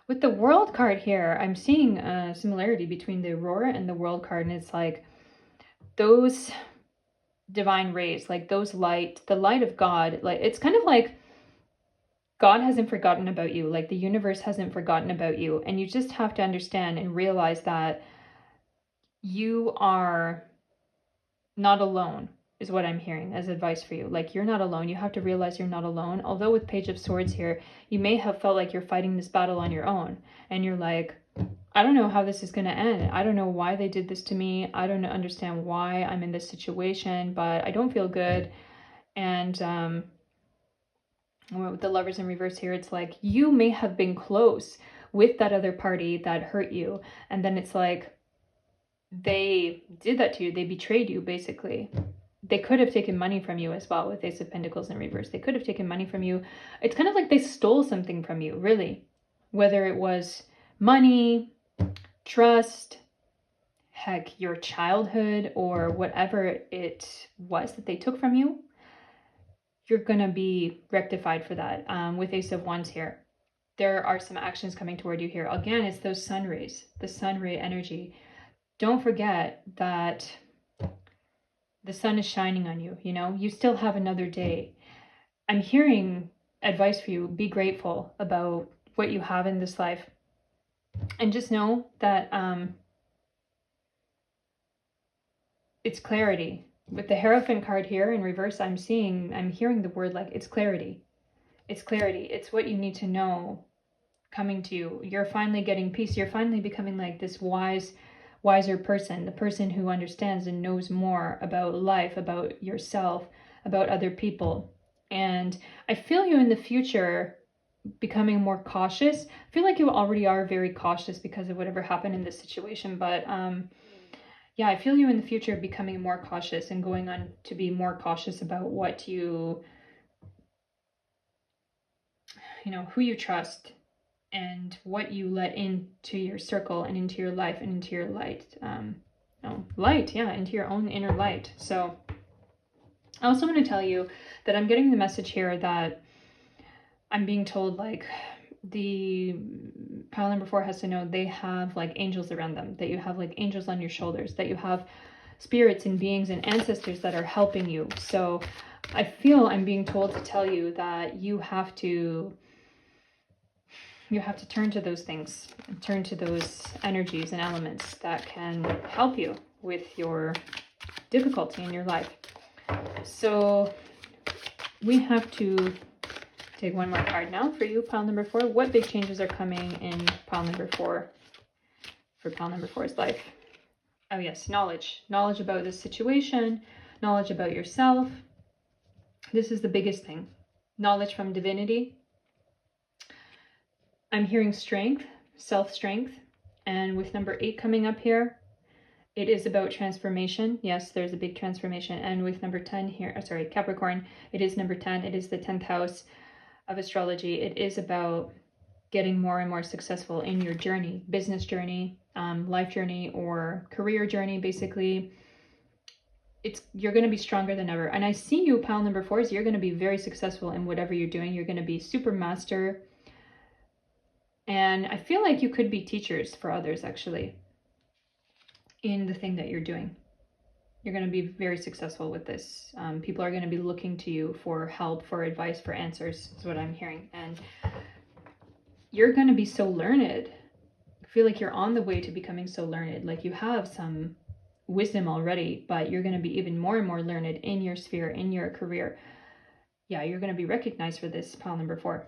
With the World card here, I'm seeing a similarity between the Aurora and the World card, and it's like those divine rays, like those light, the light of God, like it's kind of like God hasn't forgotten about you, like the universe hasn't forgotten about you, and you just have to understand and realize that you are not alone. is what I'm hearing as advice for you. Like, you're not alone. You have to realize you're not alone. Although with Page of Swords here, you may have felt like you're fighting this battle on your own. And you're like, I don't know how this is going to end. I don't know why they did this to me. I don't understand why I'm in this situation, but I don't feel good. And with the Lovers in reverse here, it's like you may have been close with that other party that hurt you. And then it's like they did that to you. They betrayed you, basically. They could have taken money from you as well with Ace of Pentacles in reverse. They could have taken money from you. It's kind of like they stole something from you, really. Whether it was money, trust, heck, your childhood, or whatever it was that they took from you, you're going to be rectified for that. With Ace of Wands here, there are some actions coming toward you here. Again, it's those sun rays, the sun ray energy. Don't forget that the sun is shining on you, you know? You still have another day. I'm hearing advice for you. Be grateful about what you have in this life. And just know that it's clarity. With the Hierophant card here in reverse, I'm hearing the word like it's clarity. It's clarity. It's what you need to know coming to you. You're finally getting peace. You're finally becoming like this wiser person, the person who understands and knows more about life, about yourself, about other people. And I feel you in the future becoming more cautious. I feel like you already are very cautious because of whatever happened in this situation, but yeah, I feel you in the future becoming more cautious and going on to be more cautious about what you know, who you trust and what you let into your circle and into your life and into your light. Into your own inner light. So I also want to tell you that I'm getting the message here that I'm being told, like, the pile number 4 has to know they have like angels around them, that you have like angels on your shoulders, that you have spirits and beings and ancestors that are helping you. So I feel I'm being told to tell you that you have to turn to those things, turn to those energies and elements that can help you with your difficulty in your life. So we have to take one more card now for you, pile number 4. What big changes are coming in pile number 4 for pile number 4's life? Oh yes, knowledge. Knowledge about this situation, knowledge about yourself. This is the biggest thing. Knowledge from divinity. I'm hearing strength, self-strength. And with number 8 coming up here, it is about transformation. Yes, there's a big transformation. And with number 10 here, Capricorn, it is number 10. It is the 10th house of astrology. It is about getting more and more successful in your journey, business journey, life journey, or career journey. Basically, you're going to be stronger than ever. And I see you, pile number 4s, you're going to be very successful in whatever you're doing. You're going to be super master. And I feel like you could be teachers for others, actually, in the thing that you're doing. You're going to be very successful with this. People are going to be looking to you for help, for advice, for answers, is what I'm hearing. And you're going to be so learned. I feel like you're on the way to becoming so learned. Like, you have some wisdom already, but you're going to be even more and more learned in your sphere, in your career. Yeah, you're going to be recognized for this, pile number 4.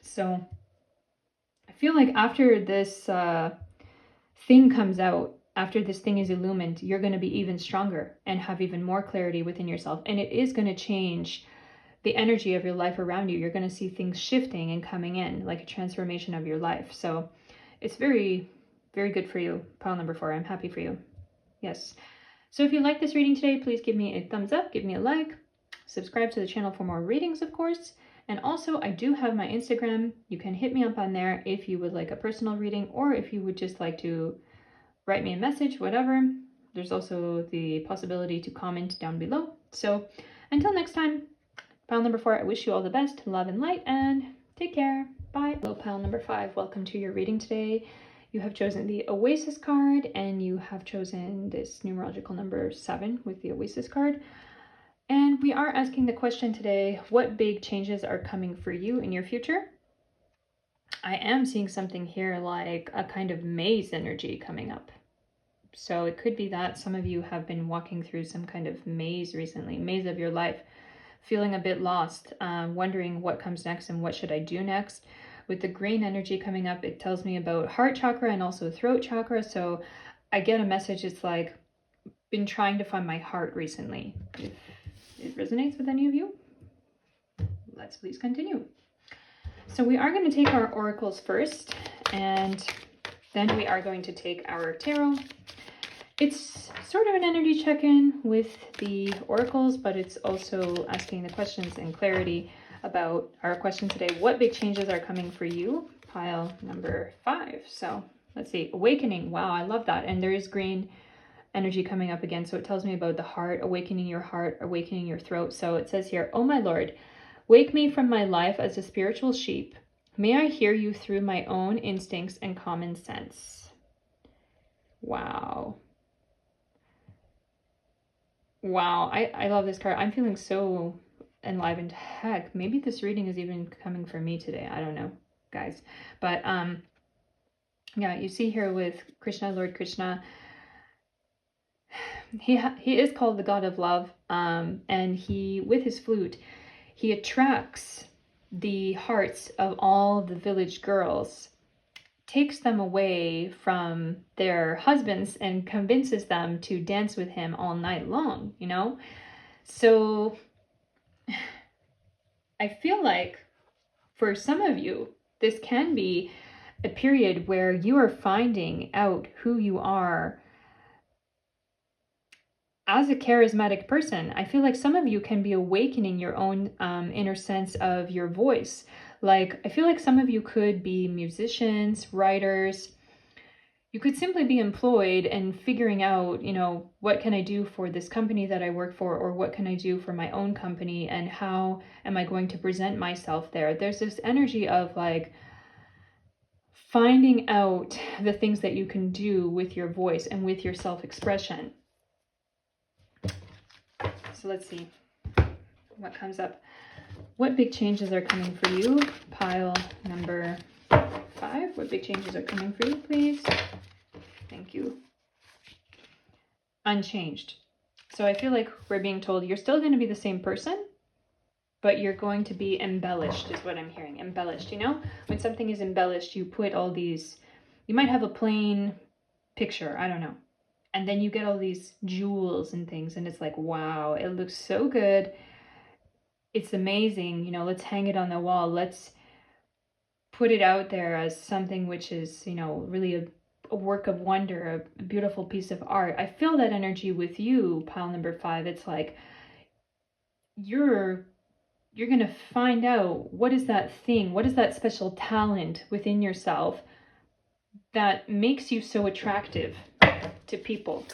So I feel like after this thing comes out, after this thing is illumined, you're going to be even stronger and have even more clarity within yourself. And it is going to change the energy of your life around you. You're going to see things shifting and coming in, like a transformation of your life. So it's very, very good for you, pile number 4. I'm happy for you. Yes. So if you like this reading today, please give me a thumbs up, give me a like, subscribe to the channel for more readings, of course. And also, I do have my Instagram. You can hit me up on there if you would like a personal reading, or if you would just like to write me a message, whatever. There's also the possibility to comment down below. So until next time, pile number 4, I wish you all the best, love and light, and take care. Bye. Hello, pile number 5. Welcome to your reading today. You have chosen the Oasis card, and you have chosen this numerological number 7 with the Oasis card. And we are asking the question today, what big changes are coming for you in your future? I am seeing something here like a kind of maze energy coming up. So it could be that some of you have been walking through some kind of maze recently, maze of your life, feeling a bit lost, wondering what comes next and what should I do next. With the green energy coming up, it tells me about heart chakra and also throat chakra. So I get a message, it's like, been trying to find my heart recently. If it resonates with any of you, let's please continue. So we are going to take our oracles first, and then we are going to take our tarot. It's sort of an energy check-in with the oracles, but it's also asking the questions and clarity about our question today. What big changes are coming for you? Pile number 5. So let's see. Awakening. Wow, I love that. And there is green energy coming up again. So it tells me about the heart, awakening your heart, awakening your throat. So it says here, "Oh my Lord, wake me from my life as a spiritual sheep. May I hear you through my own instincts and common sense." Wow. Wow, I love this card. I'm feeling so enlivened. Heck, maybe this reading is even coming for me today. I don't know, guys. But yeah, you see here with Krishna, Lord Krishna, he is called the god of love, and he, with his flute, he attracts the hearts of all the village girls, takes them away from their husbands and convinces them to dance with him all night long, you know? So I feel like for some of you, this can be a period where you are finding out who you are as a charismatic person. I feel like some of you can be awakening your own inner sense of your voice. Like, I feel like some of you could be musicians, writers. You could simply be employed and figuring out, you know, what can I do for this company that I work for, or what can I do for my own company, and how am I going to present myself there? There's this energy of like finding out the things that you can do with your voice and with your self-expression. So let's see what comes up. What big changes are coming for you? Pile number 5. What big changes are coming for you, please? Thank you. Unchanged. So I feel like we're being told you're still going to be the same person, but you're going to be embellished, is what I'm hearing. Embellished, you know? When something is embellished, you put all these, you might have a plain picture, I don't know. And then you get all these jewels and things, and it's like, wow, it looks so good. It's amazing, you know, let's hang it on the wall. Let's put it out there as something which is, you know, really a work of wonder, a beautiful piece of art. I feel that energy with you, pile number 5. It's like you're going to find out what is that thing, what is that special talent within yourself that makes you so attractive to people.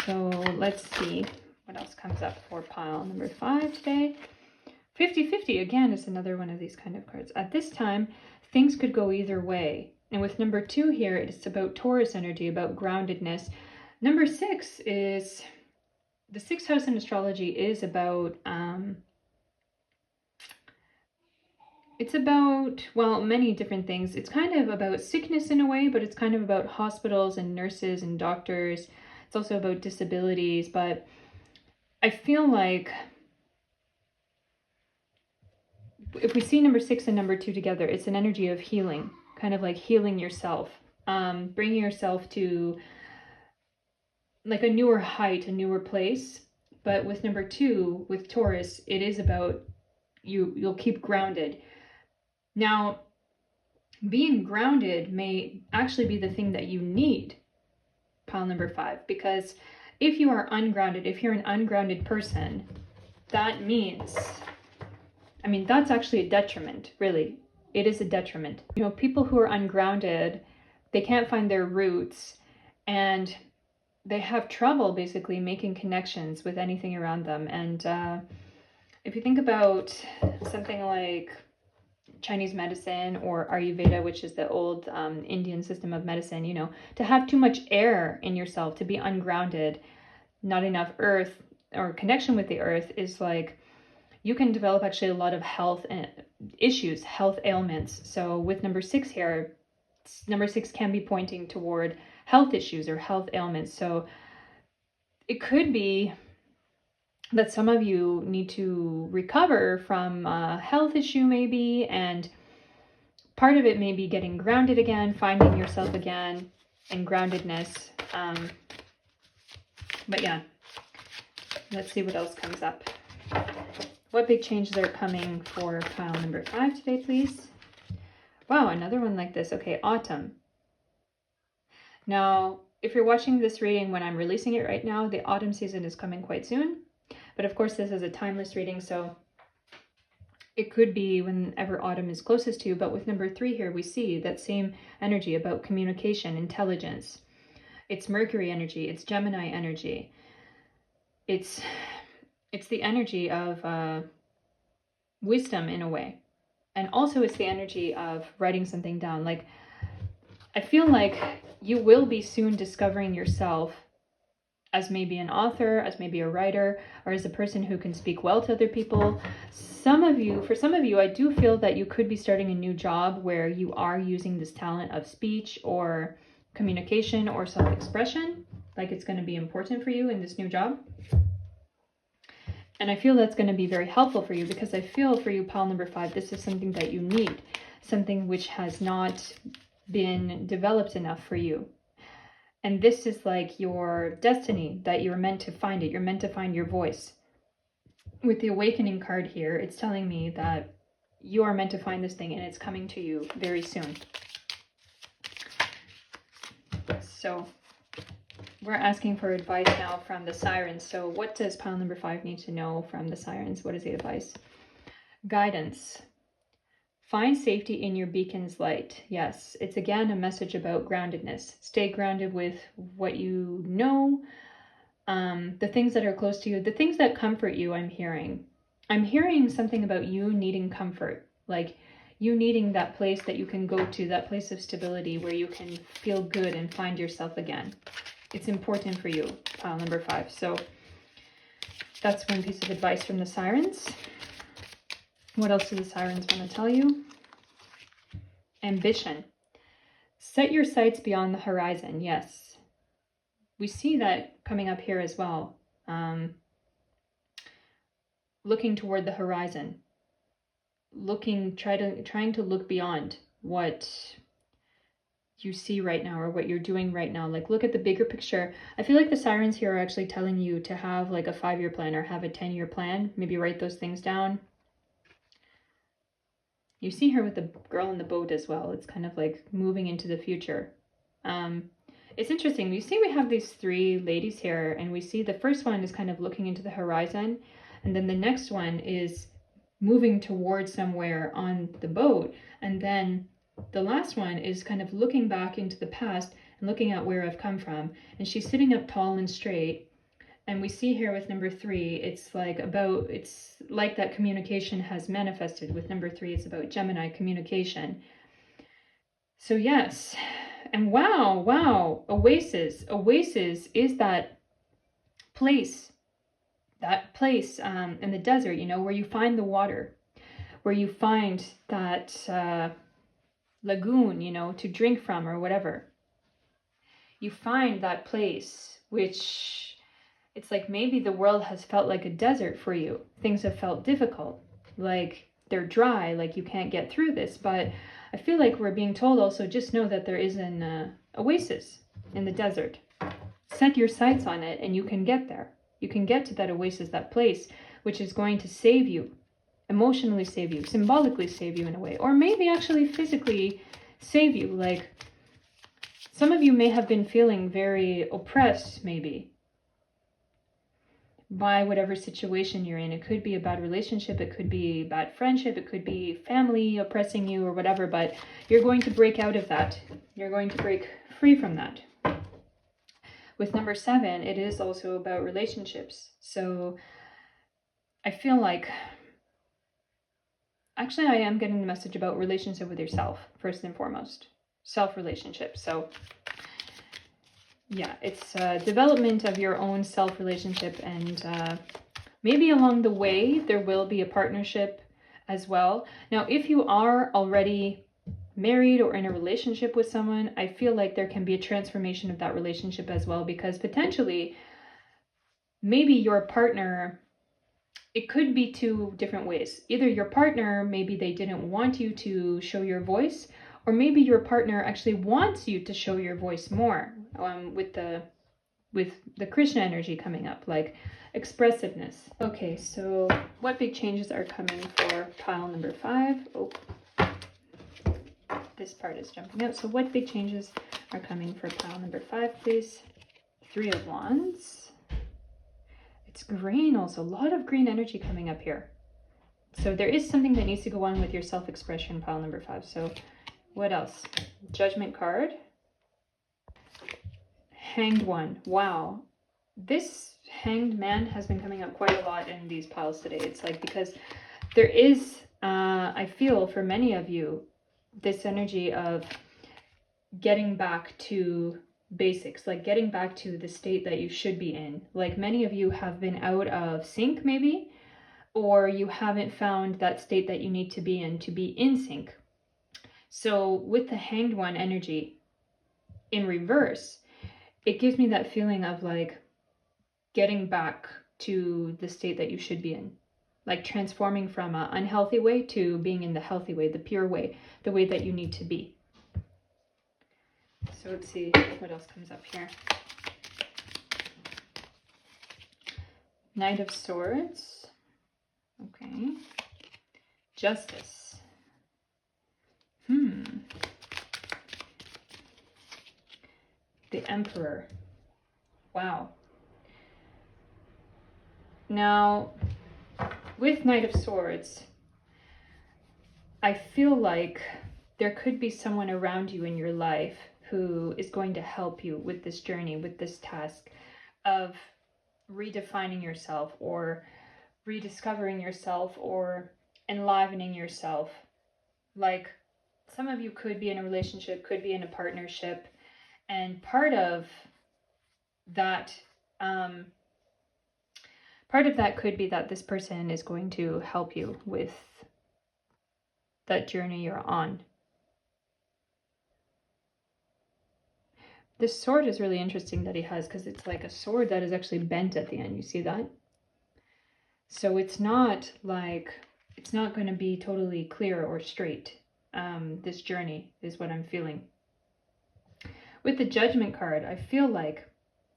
So let's see what else comes up for pile number 5 today. 50-50, again, is another one of these kind of cards. At this time, things could go either way. And with number 2 here, it's about Taurus energy, about groundedness. Number 6 is, the 6th house in astrology is about, it's about, well, many different things. It's kind of about sickness in a way, but it's kind of about hospitals and nurses and doctors. It's also about disabilities, but I feel like if we see number 6 and number 2 together, it's an energy of healing, kind of like healing yourself, bringing yourself to like a newer height, a newer place. But with number 2, with Taurus, it is about you'll keep grounded. Now, being grounded may actually be the thing that you need, pile number 5, because if you are ungrounded, if you're an ungrounded person, that means, I mean, that's actually a detriment, really. It is a detriment. You know, people who are ungrounded, they can't find their roots, and they have trouble basically making connections with anything around them. And if you think about something like Chinese medicine or Ayurveda, which is the old Indian system of medicine, you know, to have too much air in yourself, to be ungrounded, not enough earth or connection with the earth, is like, you can develop actually a lot of health issues, health ailments. So with number 6 here, number 6 can be pointing toward health issues or health ailments. So it could be that some of you need to recover from a health issue maybe, and part of it may be getting grounded again, finding yourself again in groundedness. But yeah, let's see what else comes up. What big changes are coming for pile number 5 today, please? Wow, another one like this. Okay, autumn. Now, if you're watching this reading when I'm releasing it right now, the autumn season is coming quite soon. But of course, this is a timeless reading, so it could be whenever autumn is closest to you. But with number 3 here, we see that same energy about communication, intelligence. It's Mercury energy, it's Gemini energy. It's the energy of wisdom in a way. And also it's the energy of writing something down. Like, I feel like you will be soon discovering yourself as maybe an author, as maybe a writer, or as a person who can speak well to other people. For some of you, I do feel that you could be starting a new job where you are using this talent of speech or communication or self-expression. Like, it's going to be important for you in this new job. And I feel that's going to be very helpful for you, because I feel for you, pile number 5, this is something that you need, something which has not been developed enough for you. And this is like your destiny, that you're meant to find it. You're meant to find your voice. With the awakening card here, it's telling me that you are meant to find this thing, and it's coming to you very soon. So we're asking for advice now from the sirens. So what does pile number 5 need to know from the sirens? What is the advice? Guidance. Find safety in your beacon's light. Yes, it's again a message about groundedness. Stay grounded with what you know, the things that are close to you, the things that comfort you. I'm hearing something about you needing comfort, like you needing that place that you can go to, that place of stability where you can feel good and find yourself again. It's important for you, pile number 5. So that's one piece of advice from the sirens. What else do the sirens want to tell you? Ambition. Set your sights beyond the horizon. Yes. We see that coming up here as well. Looking toward the horizon. Trying to look beyond what you see right now or what you're doing right now. Like, look at the bigger picture. I feel like the sirens here are actually telling you to have like a 5-year plan or have a 10-year plan. Maybe write those things down. You see her with the girl in the boat as well. It's kind of like moving into the future. It's interesting. You see we have these 3 ladies here, and we see the first one is kind of looking into the horizon, and then the next one is moving towards somewhere on the boat, and then the last one is kind of looking back into the past and looking at where I've come from, and she's sitting up tall and straight. And we see here with number 3, it's like that communication has manifested. With number 3, it's about Gemini communication. So yes, and wow, Oasis. Oasis is that place in the desert, you know, where you find the water, where you find that lagoon, you know, to drink from or whatever. You find that place which... it's like maybe the world has felt like a desert for you. Things have felt difficult, like they're dry, like you can't get through this. But I feel like we're being told also, just know that there is an oasis in the desert. Set your sights on it and you can get there. You can get to that oasis, that place, which is going to save you, emotionally save you, symbolically save you in a way, or maybe actually physically save you. Like, some of you may have been feeling very oppressed, maybe, by whatever situation you're in. It could be a bad relationship, it could be bad friendship, it could be family oppressing you or whatever, but you're going to break out of that. You're going to break free from that. With number 7, it is also about relationships. So I feel like, actually I am getting the message about relationship with yourself, first and foremost. Self-relationship. So yeah, it's development of your own self-relationship, and maybe along the way there will be a partnership as well. Now, if you are already married or in a relationship with someone, I feel like there can be a transformation of that relationship as well, because potentially maybe your partner, it could be two different ways. Either your partner, maybe they didn't want you to show your voice, or maybe your partner actually wants you to show your voice more, with the Krishna energy coming up, like expressiveness. Okay, so what big changes are coming for pile number 5? Oh, this part is jumping out. So what big changes are coming for pile number 5, please? 3 of Wands. It's green also. A lot of green energy coming up here. So there is something that needs to go on with your self-expression, pile number 5. So what else? Judgment card. Hanged One. Wow. This Hanged Man has been coming up quite a lot in these piles today. It's like, because there is, I feel for many of you, this energy of getting back to basics, like getting back to the state that you should be in. Like many of you have been out of sync maybe, or you haven't found that state that you need to be in sync. So with the Hanged One energy in reverse, it gives me that feeling of like getting back to the state that you should be in, like transforming from an unhealthy way to being in the healthy way, the pure way, the way that you need to be. So let's see what else comes up here. Knight of Swords. Okay. Justice. The Emperor. Wow. Now, with Knight of Swords, I feel like there could be someone around you in your life who is going to help you with this journey, with this task of redefining yourself or rediscovering yourself or enlivening yourself. Like some of you could be in a relationship, could be in a partnership, and part of that could be that this person is going to help you with that journey you're on. This sword is really interesting that he has, because it's like a sword that is actually bent at the end. You see that? So it's not like, it's not going to be totally clear or straight. This journey is what I'm feeling. With the Judgment card, I feel like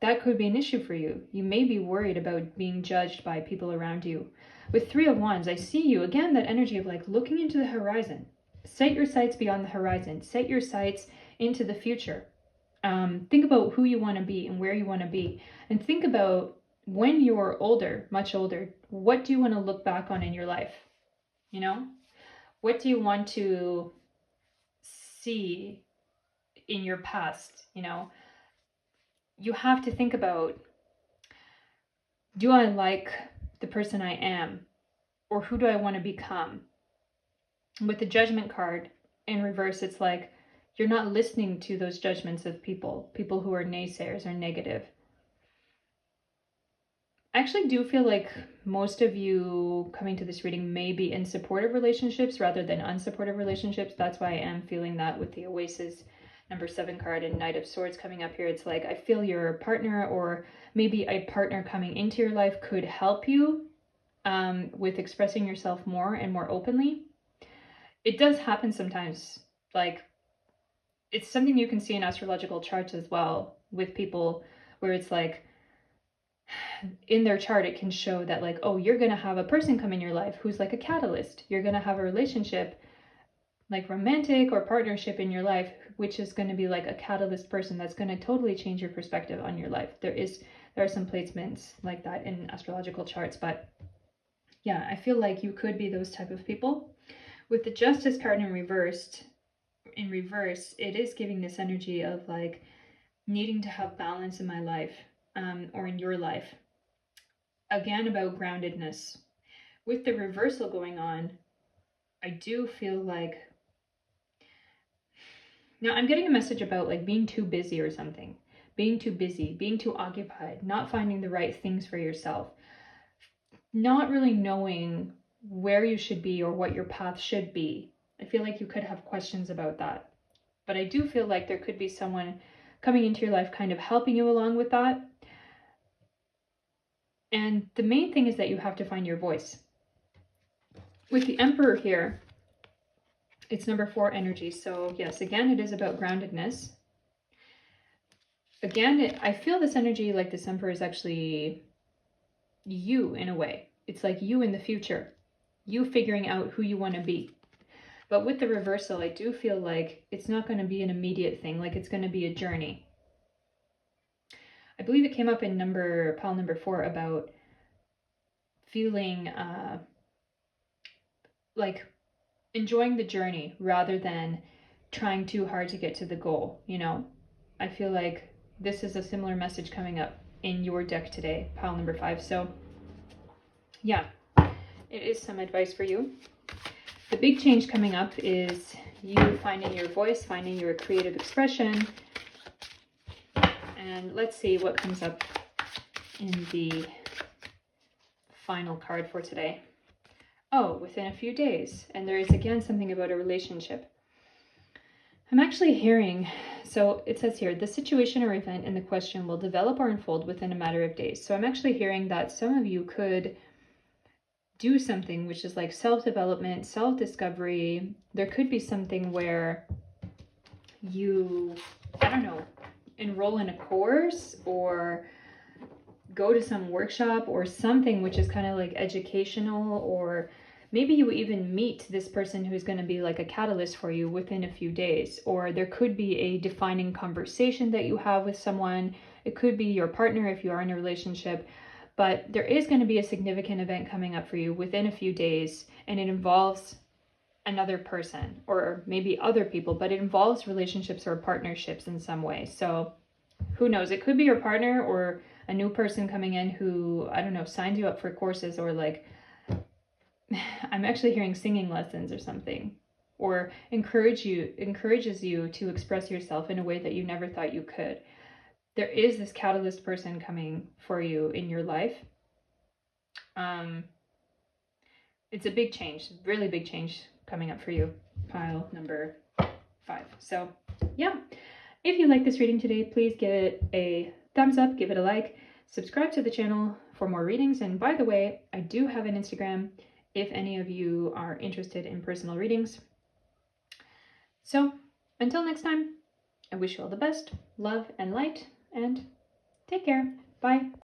that could be an issue for you. You may be worried about being judged by people around you. With 3 of Wands, I see you, again, that energy of like looking into the horizon. Set your sights beyond the horizon. Set your sights into the future. Think about who you want to be and where you want to be. And think about when you're older, much older, what do you want to look back on in your life? You know? What do you want to see in your past? You know? You have to think about, do I like the person I am? Or who do I want to become? With the Judgment card in reverse, it's like you're not listening to those judgments of people who are naysayers or negative. I actually do feel like most of you coming to this reading may be in supportive relationships rather than unsupportive relationships. That's why I am feeling that with the Oasis number 7 card and Knight of Swords coming up here. It's like I feel your partner or maybe a partner coming into your life could help you with expressing yourself more and more openly. It does happen sometimes. Like, it's something you can see in astrological charts as well with people where it's like in their chart it can show that like, oh, you're going to have a person come in your life who's like a catalyst. You're going to have a relationship, like romantic or partnership in your life, which is going to be like a catalyst person that's going to totally change your perspective on your life. There are some placements like that in astrological charts, but yeah, I feel like you could be those type of people. With the Justice card in reverse, it is giving this energy of like needing to have balance in my life, or in your life. Again, about groundedness. With the reversal going on, I do feel like, now I'm getting a message about like being too busy or something. Being too busy, being too occupied, not finding the right things for yourself, not really knowing where you should be or what your path should be. I feel like you could have questions about that. But I do feel like there could be someone coming into your life kind of helping you along with that. And the main thing is that you have to find your voice. With the Emperor here, it's number 4 energy. So yes, again, it is about groundedness. Again, I feel this energy like this Emperor is actually you in a way. It's like you in the future, you figuring out who you want to be. But with the reversal, I do feel like it's not going to be an immediate thing, like it's going to be a journey. I believe it came up in pile number 4 about feeling like enjoying the journey rather than trying too hard to get to the goal, you know? I feel like this is a similar message coming up in your deck today, pile number 5. So yeah, it is some advice for you. The big change coming up is you finding your voice, finding your creative expression. And let's see what comes up in the final card for today. Oh, within a few days. And there is again something about a relationship. I'm actually hearing, so it says here, the situation or event in the question will develop or unfold within a matter of days. So I'm actually hearing that some of you could do something which is like self-development, self-discovery. There could be something where you, I don't know, enroll in a course or go to some workshop or something which is kind of like educational, or maybe you even meet this person who's going to be like a catalyst for you within a few days. Or there could be a defining conversation that you have with someone. It could be your partner if you are in a relationship. But there is going to be a significant event coming up for you within a few days, and it involves another person or maybe other people, but it involves relationships or partnerships in some way. So who knows? It could be your partner or a new person coming in who, I don't know, signs you up for courses, or like, I'm actually hearing singing lessons or something, or encourages you to express yourself in a way that you never thought you could. There is this catalyst person coming for you in your life. It's a big change, really big change coming up for you, pile number 5. So yeah, if you like this reading today, please give it a thumbs up, give it a like, subscribe to the channel for more readings. And by the way, I do have an Instagram if any of you are interested in personal readings. So until next time, I wish you all the best, love and light, and take care. Bye.